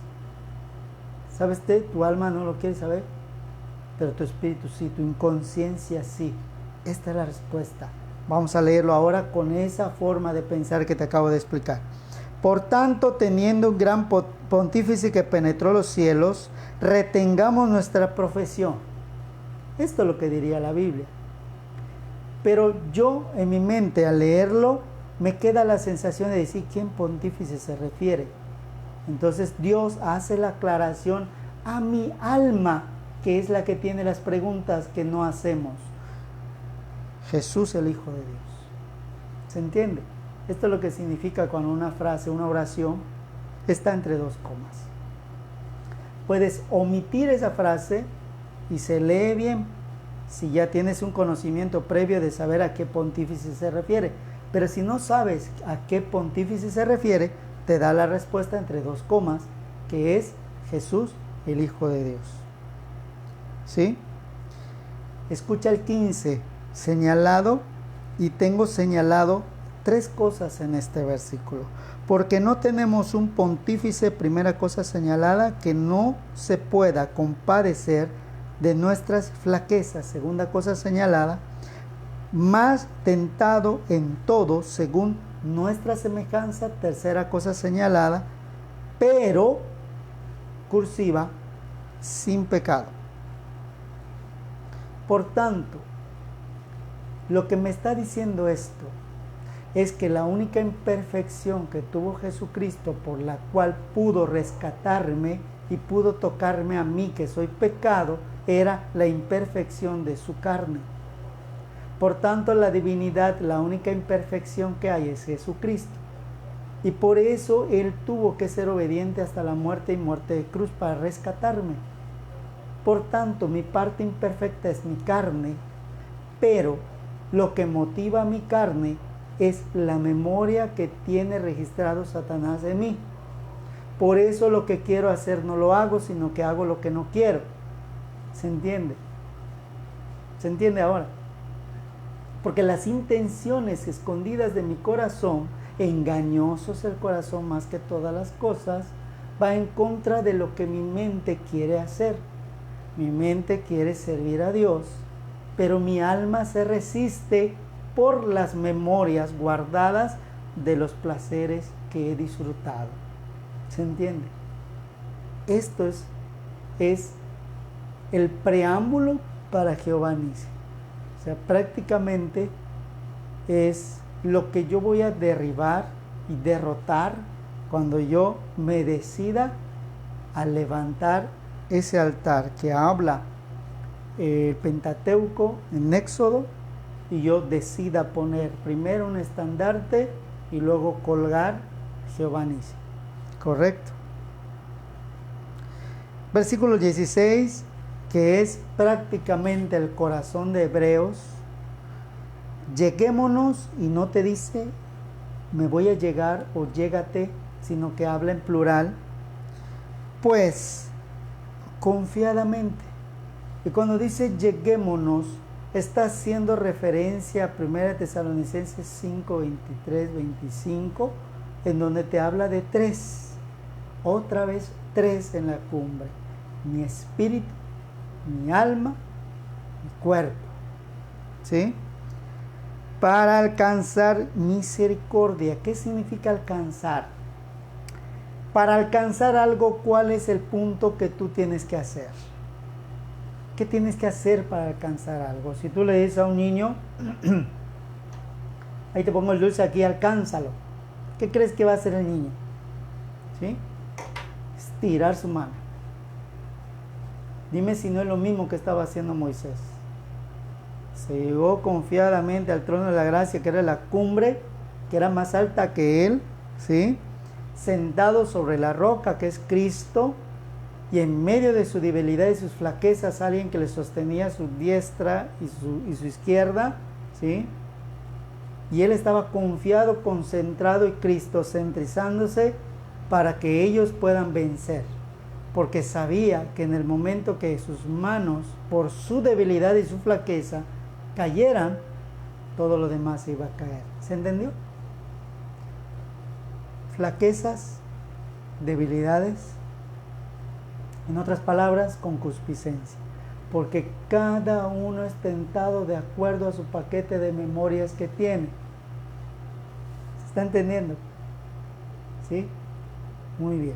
¿Sabes qué? Tu alma no lo quiere saber, pero tu espíritu sí, tu inconsciencia sí. Esta es la respuesta. Vamos a leerlo ahora con esa forma de pensar que te acabo de explicar. Por tanto, teniendo un gran pontífice que penetró los cielos, retengamos nuestra profesión. Esto es lo que diría la Biblia. Pero yo en mi mente al leerlo me queda la sensación de decir quién pontífice se refiere. Entonces Dios hace la aclaración a mi alma, que es la que tiene las preguntas que no hacemos. Jesús, el Hijo de Dios. ¿Se entiende? Esto es lo que significa cuando una frase, una oración, está entre 2 comas. Puedes omitir esa frase y se lee bien si ya tienes un conocimiento previo de saber a qué pontífice se refiere. Pero si no sabes a qué pontífice se refiere, te da la respuesta entre 2 comas, que es Jesús, el Hijo de Dios. ¿Sí? Escucha el 15, señalado, y tengo señalado 3 cosas en este versículo. Porque no tenemos un pontífice, primera cosa señalada, que no se pueda compadecer de nuestras flaquezas, segunda cosa señalada, más tentado en todo según nuestra semejanza, tercera cosa señalada, pero, cursiva, sin pecado. Por tanto, lo que me está diciendo esto es que la única imperfección que tuvo Jesucristo, por la cual pudo rescatarme y pudo tocarme a mí, que soy pecado, era la imperfección de su carne. Por tanto, la divinidad, la única imperfección que hay es Jesucristo. Y por eso Él tuvo que ser obediente hasta la muerte y muerte de cruz para rescatarme. Por tanto, mi parte imperfecta es mi carne, pero lo que motiva a mi carne es la memoria que tiene registrado Satanás de mí. Por eso lo que quiero hacer no lo hago, sino que hago lo que no quiero. ¿Se entiende? ¿Se entiende ahora? Porque las intenciones escondidas de mi corazón, engañoso es el corazón más que todas las cosas, va en contra de lo que mi mente quiere hacer. Mi mente quiere servir a Dios, pero mi alma se resiste por las memorias guardadas de los placeres que he disfrutado. ¿Se entiende? Esto es el preámbulo para Jehová Nissi. O sea, prácticamente es lo que yo voy a derribar y derrotar cuando yo me decida a levantar ese altar que habla el Pentateuco en Éxodo, y yo decida poner primero un estandarte y luego colgar Jehová Nissi. ¿Correcto? Versículo 16, que es prácticamente el corazón de Hebreos. Lleguémonos, y no te dice me voy a llegar o llégate, sino que habla en plural. Pues confiadamente. Y cuando dice lleguémonos, está haciendo referencia a 1 Tesalonicenses 5, 23, 25, en donde te habla de tres. Otra vez tres en la cumbre: mi espíritu, mi alma, mi cuerpo. ¿Sí? Para alcanzar misericordia. ¿Qué significa alcanzar? Para alcanzar algo, ¿cuál es el punto que tú tienes que hacer? ¿Qué tienes que hacer para alcanzar algo? Si tú le dices a un niño, ahí te pongo el dulce aquí, alcánzalo. ¿Qué crees que va a hacer el niño? ¿Sí? Estirar su mano. Dime si no es lo mismo que estaba haciendo Moisés. Se llegó confiadamente al trono de la gracia, que era la cumbre, que era más alta que él, ¿sí? Sentado sobre la roca, que es Cristo, y en medio de su debilidad y sus flaquezas, alguien que le sostenía su diestra y su izquierda, ¿sí? Y él estaba confiado, concentrado y cristocentrizándose para que ellos puedan vencer, porque sabía que en el momento que sus manos, por su debilidad y su flaqueza, cayeran, todo lo demás iba a caer. ¿Se entendió? Flaquezas, debilidades, en otras palabras, concupiscencia, porque cada uno es tentado de acuerdo a su paquete de memorias que tiene. ¿Se está entendiendo? ¿Sí? Muy bien.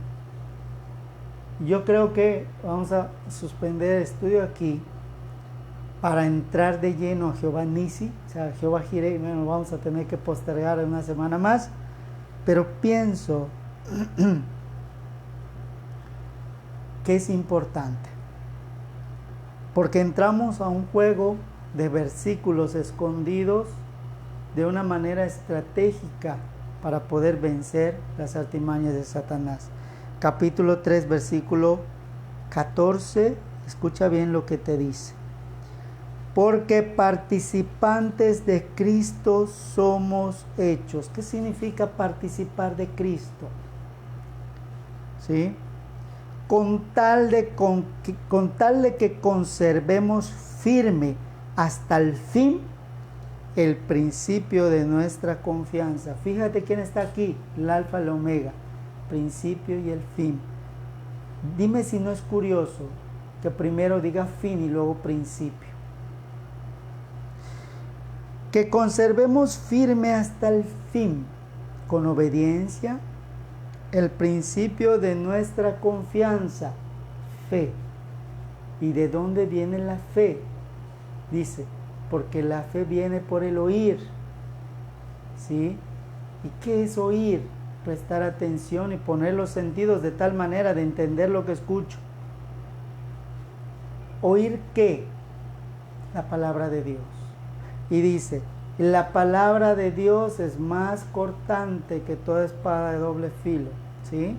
Yo creo que vamos a suspender el estudio aquí para entrar de lleno a Jehová Nissi, o sea, Jehová Jireh. Bueno, vamos a tener que postergar una semana más, pero pienso que es importante, porque entramos a un juego de versículos escondidos de una manera estratégica para poder vencer las artimañas de Satanás. Capítulo 3, versículo 14, escucha bien lo que te dice. Porque participantes de Cristo somos hechos. ¿Qué significa participar de Cristo? ¿Sí? Con tal de que conservemos firme hasta el fin el principio de nuestra confianza. Fíjate quién está aquí, el alfa y el omega, principio y el fin. Dime si no es curioso que primero diga fin y luego principio. Que conservemos firme hasta el fin, con obediencia, el principio de nuestra confianza, fe. ¿Y de dónde viene la fe? Dice, porque la fe viene por el oír. ¿Sí? ¿Y qué es oír? Prestar atención y poner los sentidos de tal manera de entender lo que escucho. ¿Oír qué? La palabra de Dios. Y dice, la palabra de Dios es más cortante que toda espada de doble filo, ¿sí?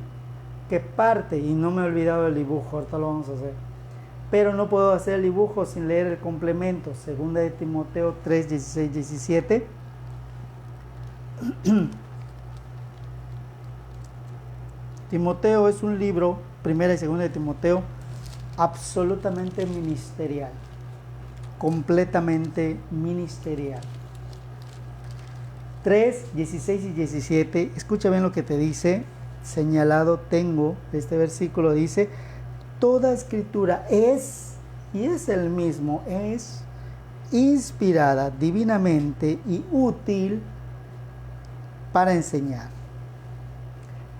Que parte, y no me he olvidado del dibujo, ahorita lo vamos a hacer. Pero no puedo hacer el dibujo sin leer el complemento, 2 de Timoteo 3, 16, 17. Timoteo es un libro, 1 y 2 de Timoteo, absolutamente ministerial, completamente ministerial. 3, 16 y 17, escucha bien lo que te dice, señalado tengo, este versículo dice, toda escritura es, y es el mismo, es inspirada divinamente y útil para enseñar.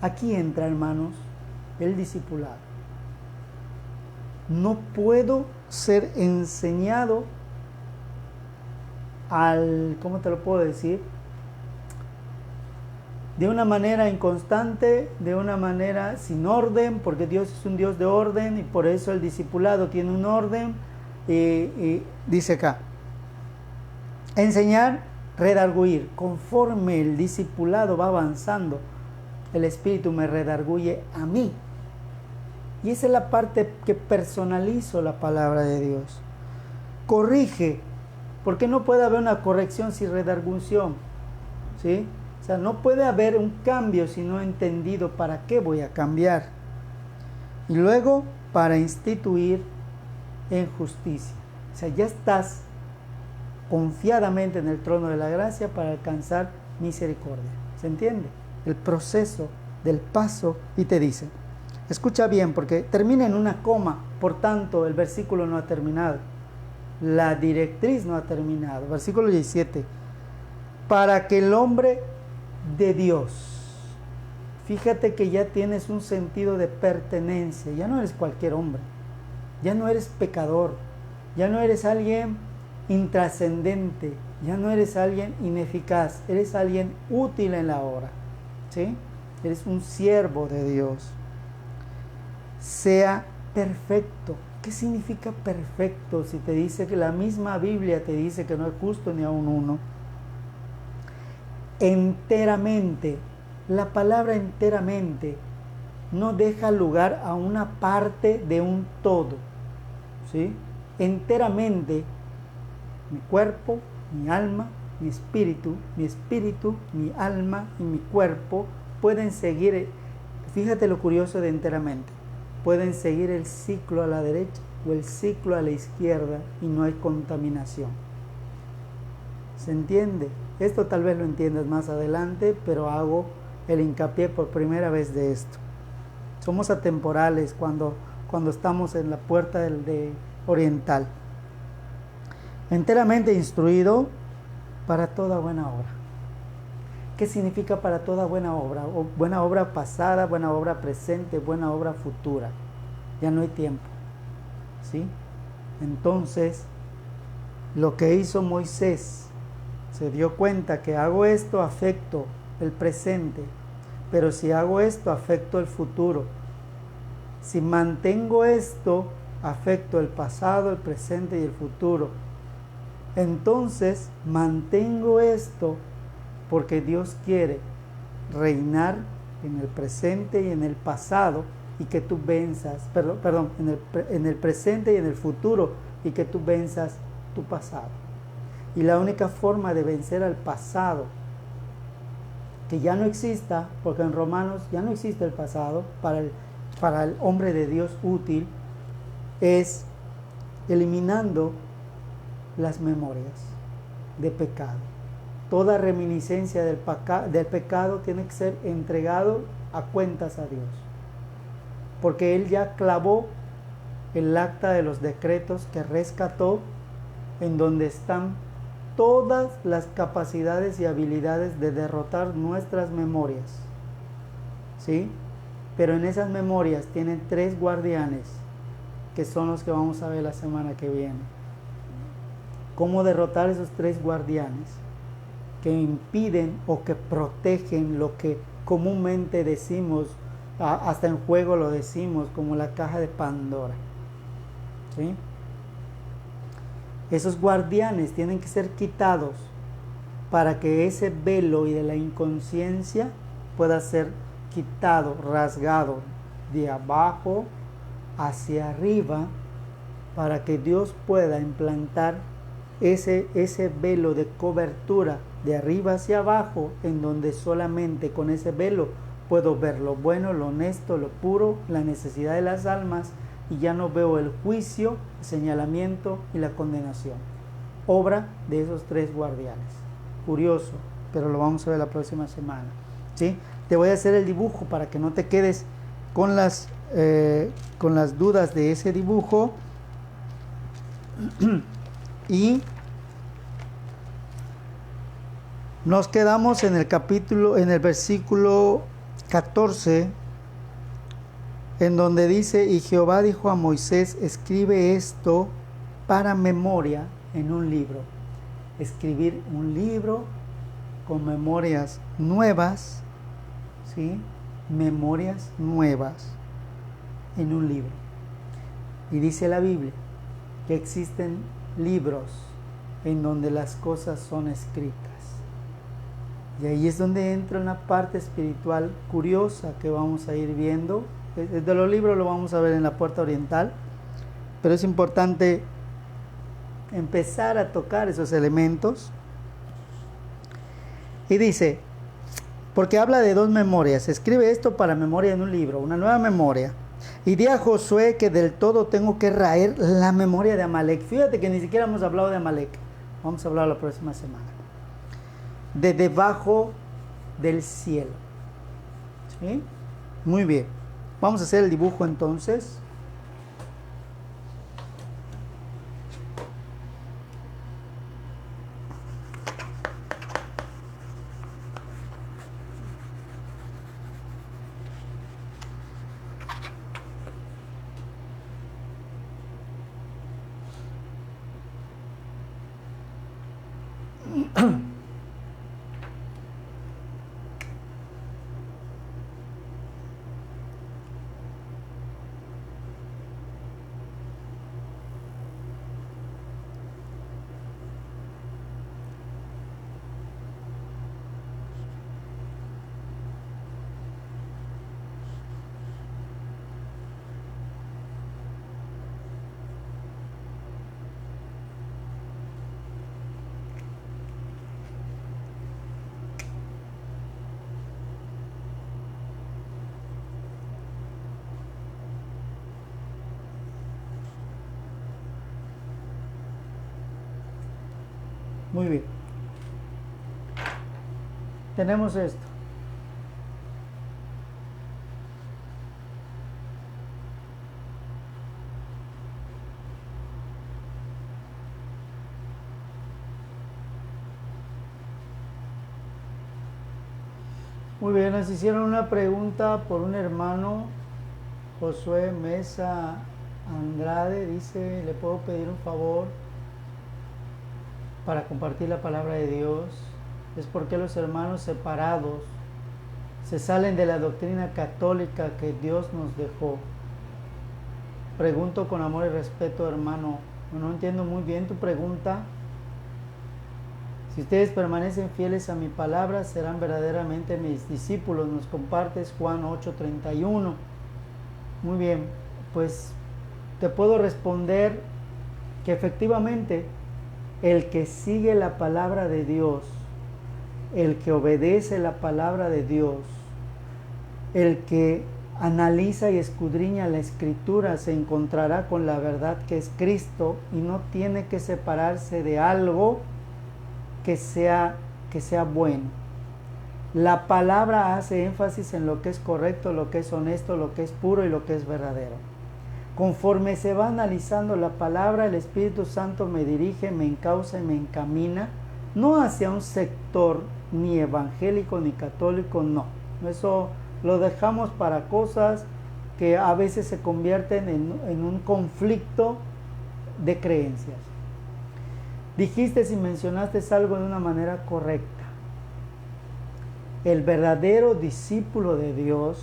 Aquí entra, hermanos, el discipulado. No puedo ser enseñado ¿cómo te lo puedo decir? De una manera inconstante, de una manera sin orden, porque Dios es un Dios de orden y por eso el discipulado tiene un orden. Y dice acá, enseñar, redarguir. Conforme el discipulado va avanzando, el Espíritu me redarguye a mí. Y esa es la parte que personalizo la palabra de Dios. Corrige, porque no puede haber una corrección sin redargución, ¿sí? O sea, no puede haber un cambio si no he entendido para qué voy a cambiar. Y luego, para instituir en justicia. O sea, ya estás confiadamente en el trono de la gracia para alcanzar misericordia. ¿Se entiende? El proceso del paso, y te dice, escucha bien, porque termina en una coma, por tanto el versículo no ha terminado. La directriz no ha terminado. Versículo 17. Para que el hombre de Dios, fíjate que ya tienes un sentido de pertenencia, ya no eres cualquier hombre, ya no eres pecador, ya no eres alguien intrascendente, ya no eres alguien ineficaz, eres alguien útil en la obra, ¿sí? Eres un siervo de Dios. Sea perfecto. ¿Qué significa perfecto? Si te dice que la misma Biblia te dice que no es justo ni aun uno. Enteramente. La palabra enteramente no deja lugar a una parte de un todo, ¿sí? Enteramente, mi cuerpo, mi alma, mi espíritu, mi alma y mi cuerpo pueden seguir, fíjate lo curioso de enteramente, pueden seguir el ciclo a la derecha o el ciclo a la izquierda y no hay contaminación. ¿Se entiende? Esto tal vez lo entiendas más adelante, pero hago el hincapié por primera vez de esto. Somos atemporales cuando estamos en la puerta de oriental. Enteramente instruido para toda buena obra. ¿Qué significa para toda buena obra? Buena obra pasada, buena obra presente, buena obra futura. Ya no hay tiempo, ¿sí? Entonces, lo que hizo Moisés, se dio cuenta que hago esto, afecto el presente, pero si hago esto, afecto el futuro. Si mantengo esto, afecto el pasado, el presente y el futuro. Entonces, mantengo esto porque Dios quiere reinar en el presente y en el pasado y que tú venzas, en el presente y en el futuro y que tú venzas tu pasado. Y la única forma de vencer al pasado, que ya no exista, porque en Romanos ya no existe el pasado para el hombre de Dios útil, es eliminando las memorias de pecado. Toda reminiscencia del pecado tiene que ser entregado a cuentas a Dios, porque Él ya clavó el acta de los decretos que rescató, en donde están todas las capacidades y habilidades de derrotar nuestras memorias, ¿sí? Pero en esas memorias tienen 3 guardianes, que son los que vamos a ver la semana que viene. ¿Cómo derrotar esos 3 guardianes que impiden o que protegen lo que comúnmente decimos, hasta en juego lo decimos, como la caja de Pandora, ¿sí? Esos guardianes tienen que ser quitados para que ese velo y de la inconsciencia pueda ser quitado, rasgado de abajo hacia arriba, para que Dios pueda implantar ese velo de cobertura de arriba hacia abajo, en donde solamente con ese velo puedo ver lo bueno, lo honesto, lo puro, la necesidad de las almas, y ya no veo el juicio, el señalamiento y la condenación. Obra de esos 3 guardianes. Curioso, pero lo vamos a ver la próxima semana, ¿sí? Te voy a hacer el dibujo para que no te quedes con las dudas de ese dibujo. Y nos quedamos en el versículo 14, en donde dice: y Jehová dijo a Moisés, escribe esto para memoria en un libro. Escribir un libro con memorias nuevas, ¿sí? Memorias nuevas en un libro. Y dice la Biblia que existen libros en donde las cosas son escritas. Y ahí es donde entra una parte espiritual curiosa que vamos a ir viendo. De los libros lo vamos a ver en la puerta oriental, pero es importante empezar a tocar esos elementos. Y dice, porque habla de dos memorias: escribe esto para memoria en un libro, una nueva memoria. Y di a Josué que del todo tengo que raer la memoria de Amalek. Fíjate que ni siquiera hemos hablado de Amalek. Vamos a hablar la próxima semana. De debajo del cielo. ¿Sí? Muy bien. Vamos a hacer el dibujo entonces. Muy bien. Tenemos esto. Muy bien, nos hicieron una pregunta por un hermano, Josué Mesa Andrade. Dice, ¿le puedo pedir un favor para compartir la palabra de Dios? Es porque los hermanos separados se salen de la doctrina católica que Dios nos dejó. Pregunto con amor y respeto, hermano. No entiendo muy bien tu pregunta. Si ustedes permanecen fieles a mi palabra, serán verdaderamente mis discípulos. Nos compartes Juan 8:31. Muy bien, pues te puedo responder que efectivamente el que sigue la palabra de Dios, el que obedece la palabra de Dios, el que analiza y escudriña la Escritura, se encontrará con la verdad que es Cristo y no tiene que separarse de algo que sea bueno. La palabra hace énfasis en lo que es correcto, lo que es honesto, lo que es puro y lo que es verdadero. Conforme se va analizando la palabra, el Espíritu Santo me dirige, me encausa y me encamina, no hacia un sector ni evangélico ni católico, no. Eso lo dejamos para cosas que a veces se convierten en un conflicto de creencias. Dijiste y mencionaste algo de una manera correcta. El verdadero discípulo de Dios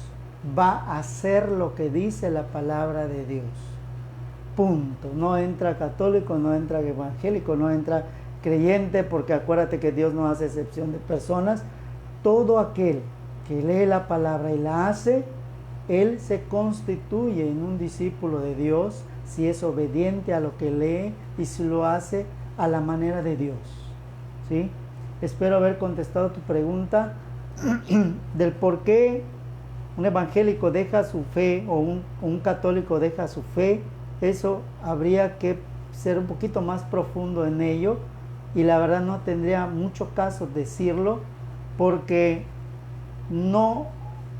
va a hacer lo que dice la palabra de Dios. Punto. No entra católico, no entra evangélico, no entra creyente, porque acuérdate que Dios no hace excepción de personas. Todo aquel que lee la palabra y la hace, él se constituye en un discípulo de Dios si es obediente a lo que lee y si lo hace a la manera de Dios. ¿Sí? Espero haber contestado tu pregunta del por qué un evangélico deja su fe o un católico deja su fe. Eso habría que ser un poquito más profundo en ello y la verdad no tendría mucho caso decirlo, porque no,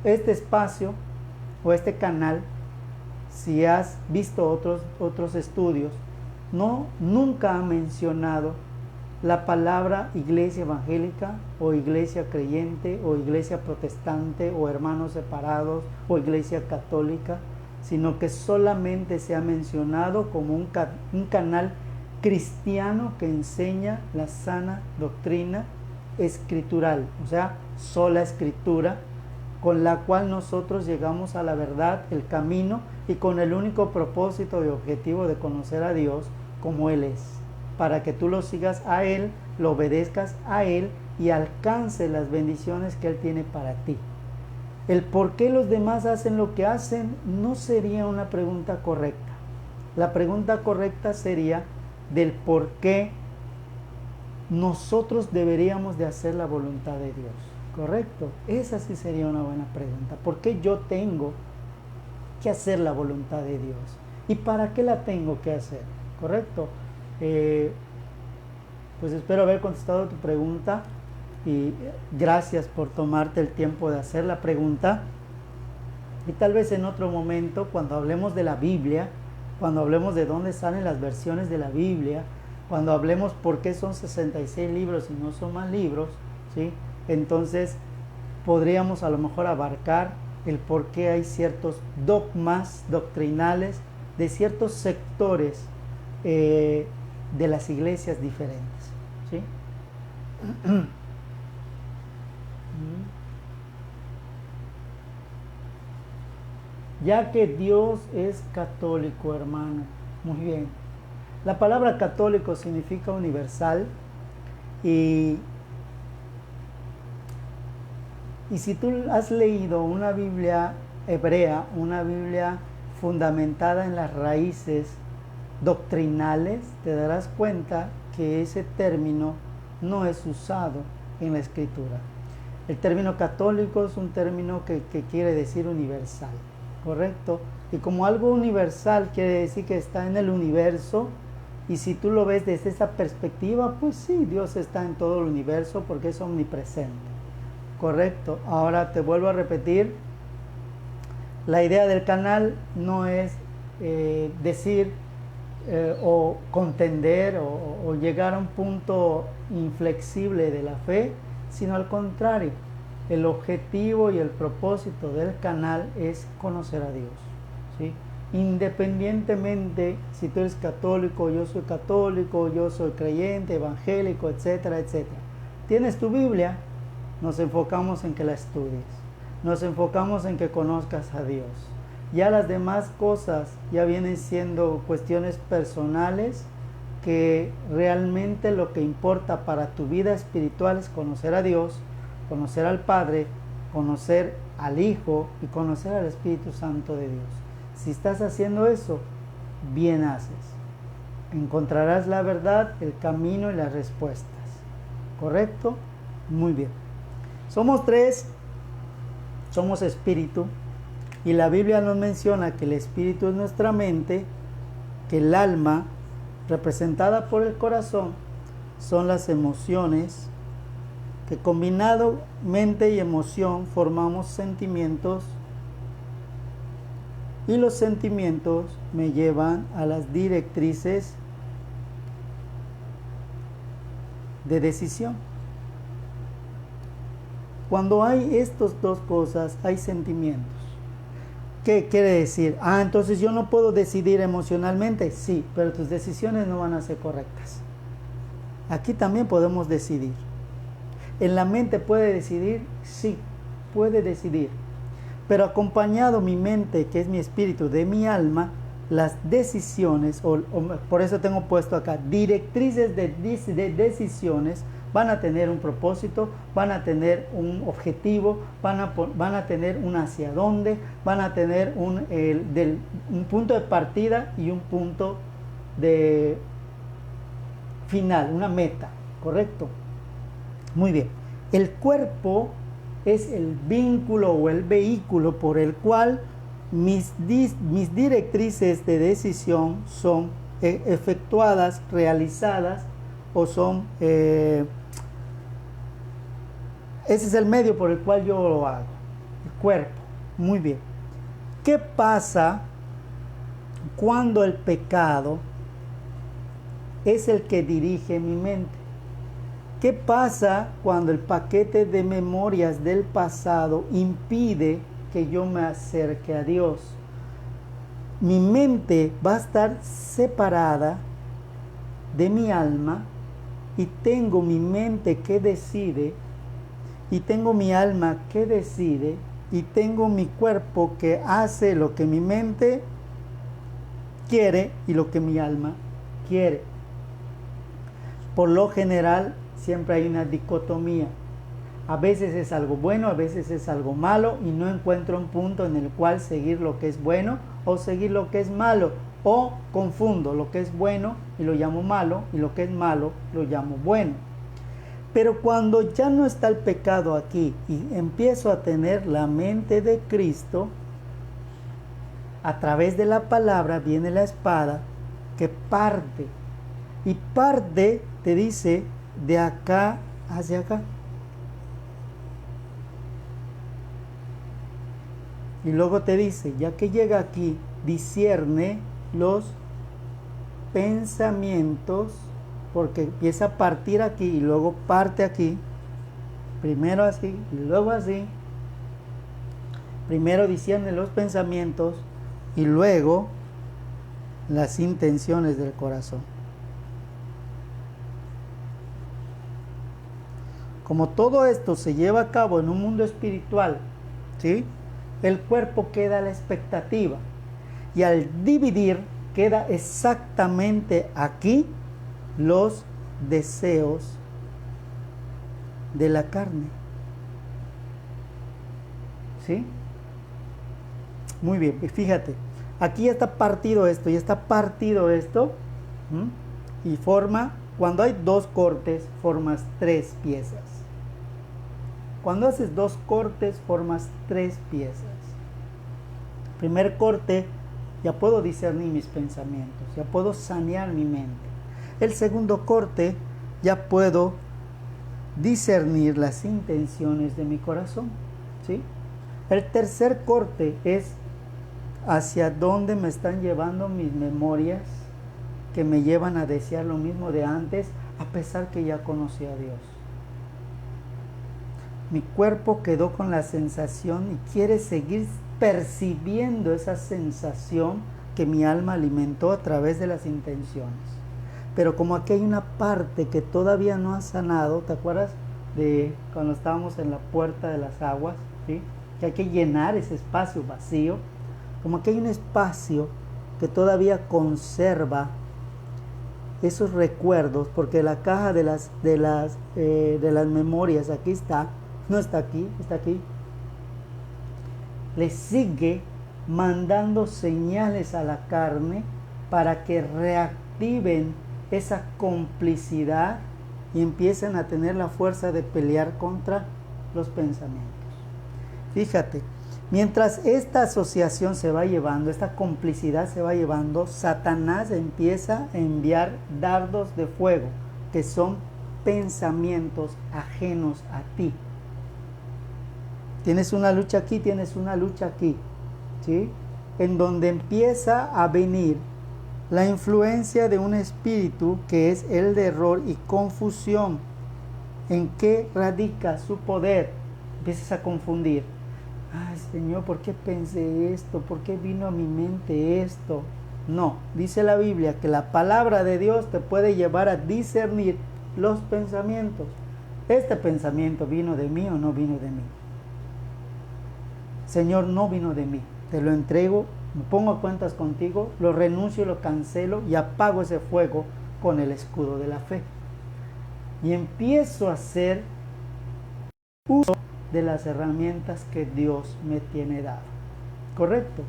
este espacio o este canal, si has visto otros estudios, nunca ha mencionado la palabra iglesia evangélica o iglesia creyente o iglesia protestante o hermanos separados o iglesia católica, sino que solamente se ha mencionado como un canal cristiano que enseña la sana doctrina escritural, o sea, sola escritura, con la cual nosotros llegamos a la verdad, el camino, y con el único propósito y objetivo de conocer a Dios como Él es, para que tú lo sigas a Él, lo obedezcas a Él y alcances las bendiciones que Él tiene para ti. El por qué los demás hacen lo que hacen no sería una pregunta correcta. La pregunta correcta sería del por qué nosotros deberíamos de hacer la voluntad de Dios, ¿correcto? Esa sí sería una buena pregunta. ¿Por qué yo tengo que hacer la voluntad de Dios? ¿Y para qué la tengo que hacer? ¿Correcto? Pues espero haber contestado tu pregunta y gracias por tomarte el tiempo de hacer la pregunta. Y tal vez en otro momento, cuando hablemos de la Biblia, cuando hablemos de dónde salen las versiones de la Biblia, cuando hablemos por qué son 66 libros y no son más libros, ¿sí? Entonces podríamos a lo mejor abarcar el por qué hay ciertos dogmas doctrinales de ciertos sectores de las iglesias diferentes, ¿sí? Ya que Dios es católico, hermano. Muy bien. La palabra católico significa universal y si tú has leído una Biblia hebrea, una Biblia fundamentada en las raíces doctrinales, te darás cuenta que ese término no es usado en la Escritura. El término católico es un término que quiere decir universal, ¿correcto? Y como algo universal quiere decir que está en el universo, y si tú lo ves desde esa perspectiva, pues sí, Dios está en todo el universo porque es omnipresente, ¿correcto? Ahora te vuelvo a repetir, la idea del canal no es decir o contender o llegar a un punto inflexible de la fe, sino al contrario, el objetivo y el propósito del canal es conocer a Dios, ¿sí? Independientemente si tú eres católico, yo soy creyente, evangélico, etcétera, etcétera. Tienes tu Biblia, nos enfocamos en que la estudies, nos enfocamos en que conozcas a Dios. Ya las demás cosas ya vienen siendo cuestiones personales, que realmente lo que importa para tu vida espiritual es conocer a Dios, conocer al Padre, conocer al Hijo y conocer al Espíritu Santo de Dios. Si estás haciendo eso, bien haces. Encontrarás la verdad, el camino y las respuestas. ¿Correcto? Muy bien. Somos tres, somos espíritu, y la Biblia nos menciona que el espíritu es nuestra mente, que el alma, representada por el corazón, son las emociones, que combinado mente y emoción formamos sentimientos, y los sentimientos me llevan a las directrices de decisión. Cuando hay estas dos cosas, hay sentimientos. ¿Qué quiere decir? Entonces yo no puedo decidir emocionalmente. Sí, pero tus decisiones no van a ser correctas. Aquí también podemos decidir. ¿En la mente puede decidir? Sí, puede decidir. Pero acompañado mi mente, que es mi espíritu, de mi alma, las decisiones, por eso tengo puesto acá, directrices de decisiones, van a tener un propósito, van a tener un objetivo, van a tener un hacia dónde, van a tener un punto de partida y un punto de final, una meta, ¿correcto? Muy bien. El cuerpo es el vínculo o el vehículo por el cual mis directrices de decisión son efectuadas, realizadas o son... ese es el medio por el cual yo lo hago, el cuerpo. Muy bien. ¿Qué pasa cuando el pecado es el que dirige mi mente? ¿Qué pasa cuando el paquete de memorias del pasado impide que yo me acerque a Dios? Mi mente va a estar separada de mi alma y tengo mi mente que decide y tengo mi alma que decide y tengo mi cuerpo que hace lo que mi mente quiere y lo que mi alma quiere. Por lo general siempre hay una dicotomía. A veces es algo bueno, a veces es algo malo y no encuentro un punto en el cual seguir lo que es bueno o seguir lo que es malo. O confundo lo que es bueno y lo llamo malo y lo que es malo lo llamo bueno. Pero cuando ya no está el pecado aquí y empiezo a tener la mente de Cristo, a través de la palabra viene la espada que parte. Y parte, te dice, de acá hacia acá. Y luego te dice, ya que llega aquí, discierne los pensamientos, porque empieza a partir aquí y luego parte aquí. Primero así y luego así. Primero discierne los pensamientos y luego las intenciones del corazón. Como todo esto se lleva a cabo en un mundo espiritual, ¿sí? El cuerpo queda a la expectativa y al dividir queda exactamente aquí los deseos de la carne. ¿Sí? Muy bien, fíjate, aquí ya está partido esto y está partido esto, y forma, cuando hay dos cortes, formas tres piezas. Cuando haces dos cortes, formas tres piezas. Primer corte, ya puedo discernir mis pensamientos, ya puedo sanear mi mente. El segundo corte, ya puedo discernir las intenciones de mi corazón, ¿sí? El tercer corte es hacia dónde me están llevando mis memorias que me llevan a desear lo mismo de antes, a pesar que ya conocí a Dios. Mi cuerpo quedó con la sensación y quiere seguir percibiendo esa sensación que mi alma alimentó a través de las intenciones. Pero como aquí hay una parte que todavía no ha sanado, ¿te acuerdas de cuando estábamos en la puerta de las aguas? ¿Sí? Que hay que llenar ese espacio vacío. Como aquí hay un espacio que todavía conserva esos recuerdos, porque la caja de las memorias aquí está, no está aquí, está aquí. Le sigue mandando señales a la carne para que reactiven esa complicidad y empiecen a tener la fuerza de pelear contra los pensamientos. Fíjate, mientras esta asociación se va llevando, esta complicidad se va llevando, Satanás empieza a enviar dardos de fuego, que son pensamientos ajenos a ti. Tienes una lucha aquí, tienes una lucha aquí, ¿sí? En donde empieza a venir la influencia de un espíritu que es el de error y confusión. ¿En qué radica su poder? Empiezas a confundir. Ay, Señor, ¿por qué pensé esto? ¿Por qué vino a mi mente esto? No, dice la Biblia que la palabra de Dios te puede llevar a discernir los pensamientos. ¿Este pensamiento vino de mí o no vino de mí? Señor, no vino de mí, te lo entrego, me pongo a cuentas contigo, lo renuncio, lo cancelo y apago ese fuego con el escudo de la fe. Y empiezo a hacer uso de las herramientas que Dios me tiene dado. ¿Correcto?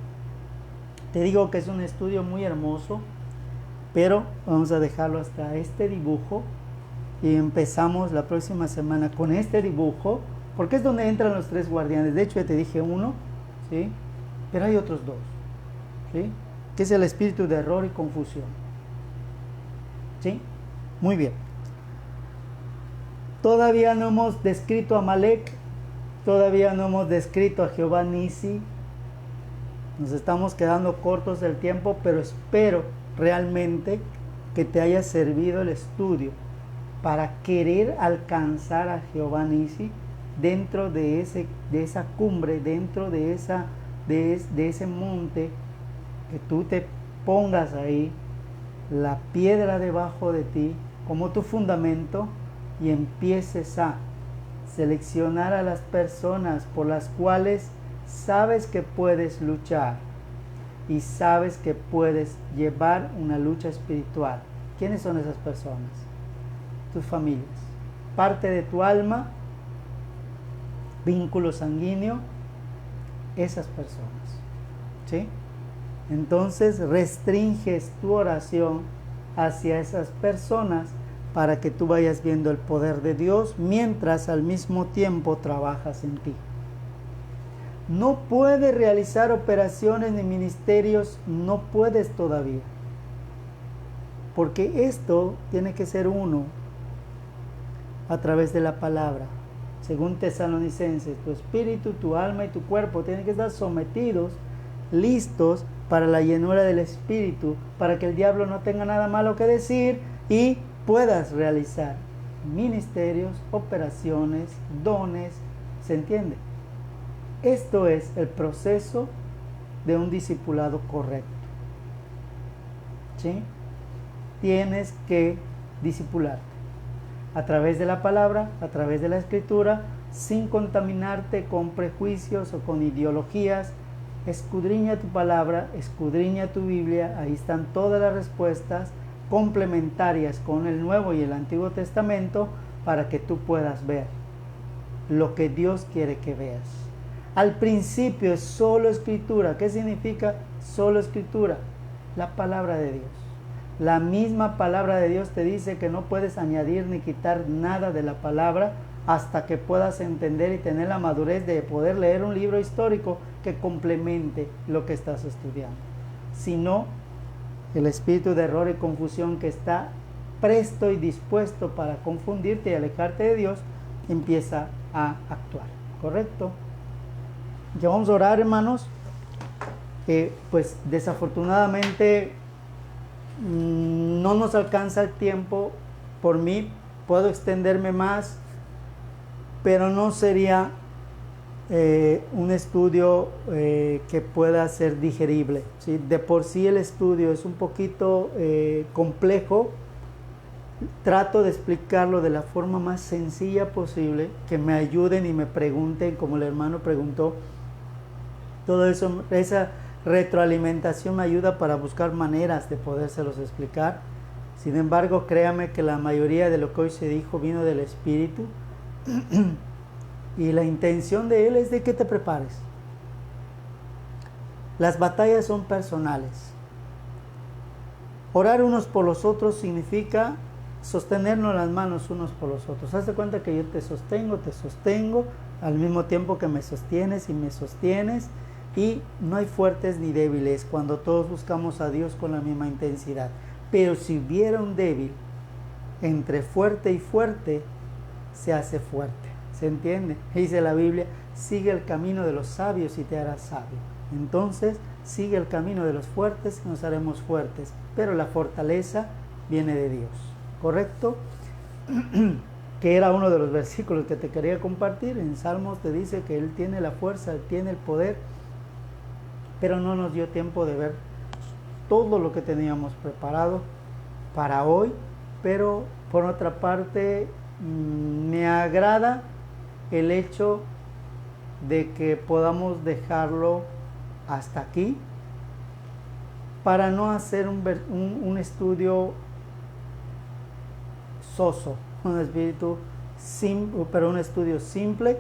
Te digo que es un estudio muy hermoso, pero vamos a dejarlo hasta este dibujo y empezamos la próxima semana con este dibujo, porque es donde entran los tres guardianes. De hecho, ya te dije uno, ¿sí? Pero hay otros dos, ¿sí? Que es el espíritu de error y confusión. ¿Sí? Muy bien. Todavía no hemos descrito a Amalek, todavía no hemos descrito a Jehová Nisi. Nos estamos quedando cortos del tiempo, pero espero realmente que te haya servido el estudio para querer alcanzar a Jehová Nisi dentro de esa cumbre, dentro de ese monte, que tú te pongas ahí la piedra debajo de ti como tu fundamento y empieces a seleccionar a las personas por las cuales sabes que puedes luchar y sabes que puedes llevar una lucha espiritual. ¿Quiénes son esas personas? Tus familias, parte de tu alma, vínculo sanguíneo, esas personas, ¿sí? Entonces restringes tu oración hacia esas personas para que tú vayas viendo el poder de Dios mientras al mismo tiempo trabajas en ti. No puedes realizar operaciones ni ministerios, no puedes todavía, porque esto tiene que ser uno a través de la palabra. Según Tesalonicenses, tu espíritu, tu alma y tu cuerpo tienen que estar sometidos, listos para la llenura del espíritu, para que el diablo no tenga nada malo que decir y puedas realizar ministerios, operaciones, dones. ¿Se entiende? Esto es el proceso de un discipulado correcto, ¿sí? Tienes que discipularte a través de la palabra, a través de la escritura, sin contaminarte con prejuicios o con ideologías. Escudriña tu palabra, escudriña tu Biblia, ahí están todas las respuestas complementarias con el Nuevo y el Antiguo Testamento para que tú puedas ver lo que Dios quiere que veas. Al principio es solo escritura. ¿Qué significa solo escritura? La palabra de Dios. La misma palabra de Dios te dice que no puedes añadir ni quitar nada de la palabra hasta que puedas entender y tener la madurez de poder leer un libro histórico que complemente lo que estás estudiando. Si no, el espíritu de error y confusión que está presto y dispuesto para confundirte y alejarte de Dios empieza a actuar. ¿Correcto? Ya vamos a orar, hermanos. Pues desafortunadamente no nos alcanza el tiempo. Por mí puedo extenderme más, pero no sería un estudio que pueda ser digerible, ¿sí? De por sí el estudio es un poquito complejo. Trato de explicarlo de la forma más sencilla posible, que me ayuden y me pregunten, como el hermano preguntó. Todo eso, esa retroalimentación me ayuda para buscar maneras de podérselos explicar. Sin embargo, créame que la mayoría de lo que hoy se dijo vino del Espíritu y la intención de Él es de que te prepares. Las batallas son personales. Orar unos por los otros significa sostenernos las manos unos por los otros. Haz de cuenta que yo te sostengo, al mismo tiempo que me sostienes y me sostienes. Y no hay fuertes ni débiles cuando todos buscamos a Dios con la misma intensidad. Pero si hubiera un débil, entre fuerte y fuerte, se hace fuerte. ¿Se entiende? Dice la Biblia, sigue el camino de los sabios y te harás sabio. Entonces, sigue el camino de los fuertes y nos haremos fuertes. Pero la fortaleza viene de Dios. ¿Correcto? Que era uno de los versículos que te quería compartir. En Salmos te dice que Él tiene la fuerza, Él tiene el poder, pero no nos dio tiempo de ver todo lo que teníamos preparado para hoy. Pero por otra parte, me agrada el hecho de que podamos dejarlo hasta aquí para no hacer un estudio soso, un estudio simple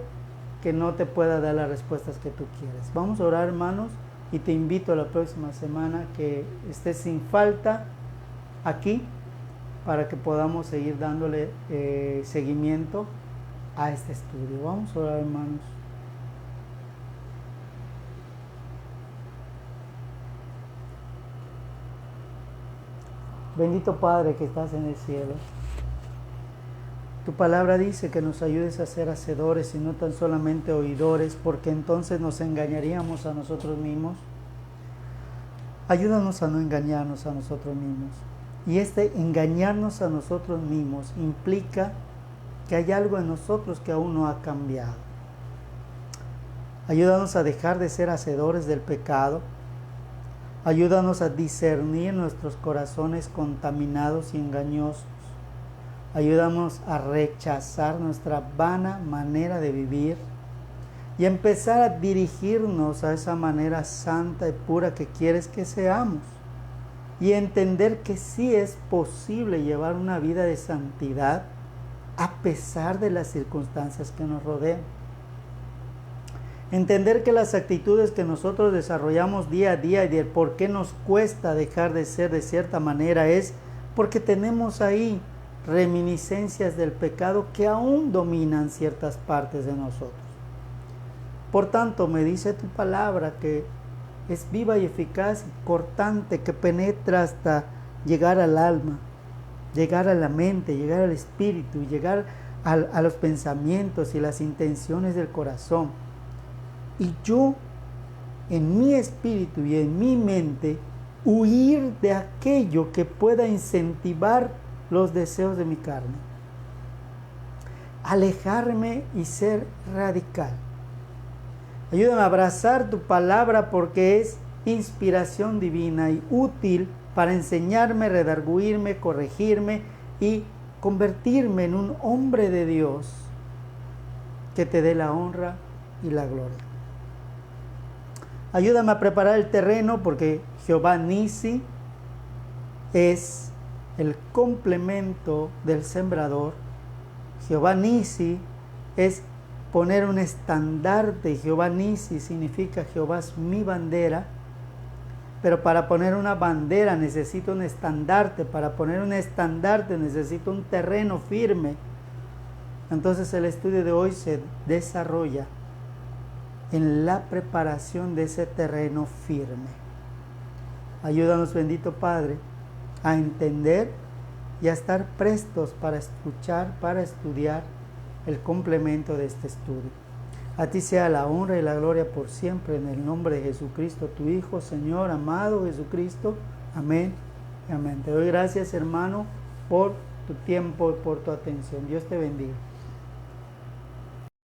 que no te pueda dar las respuestas que tú quieres. Vamos a orar, hermanos, y te invito a la próxima semana que estés sin falta aquí para que podamos seguir dándole seguimiento a este estudio. Vamos a orar, hermanos. Bendito Padre que estás en el cielo, Tu palabra dice que nos ayudes a ser hacedores y no tan solamente oidores, porque entonces nos engañaríamos a nosotros mismos. Ayúdanos a no engañarnos a nosotros mismos. Y este engañarnos a nosotros mismos implica que hay algo en nosotros que aún no ha cambiado. Ayúdanos a dejar de ser hacedores del pecado. Ayúdanos a discernir nuestros corazones contaminados y engañosos. Ayúdanos a rechazar nuestra vana manera de vivir y empezar a dirigirnos a esa manera santa y pura que quieres que seamos. Y entender que sí es posible llevar una vida de santidad a pesar de las circunstancias que nos rodean. Entender que las actitudes que nosotros desarrollamos día a día y el por qué nos cuesta dejar de ser de cierta manera es porque tenemos ahí reminiscencias del pecado que aún dominan ciertas partes de nosotros. Por tanto, me dice tu palabra que es viva y eficaz y cortante, que penetra hasta llegar al alma, llegar a la mente, llegar al espíritu, llegar a los pensamientos y las intenciones del corazón. Y yo, en mi espíritu y en mi mente, huir de aquello que pueda incentivar los deseos de mi carne. Alejarme y ser radical. Ayúdame a abrazar tu palabra porque es inspiración divina y útil para enseñarme, redarguirme, corregirme y convertirme en un hombre de Dios que te dé la honra y la gloria. Ayúdame a preparar el terreno porque Jehová Nisi es el complemento del sembrador. Jehová Nisi es poner un estandarte. Jehová Nisi significa Jehová es mi bandera. Pero para poner una bandera necesito un estandarte. Para poner un estandarte necesito un terreno firme. Entonces el estudio de hoy se desarrolla en la preparación de ese terreno firme. Ayúdanos, bendito Padre, a entender y a estar prestos para escuchar, para estudiar el complemento de este estudio. A ti sea la honra y la gloria por siempre, en el nombre de Jesucristo, tu Hijo, Señor, amado Jesucristo. Amén y amén. Te doy gracias, hermano, por tu tiempo y por tu atención. Dios te bendiga.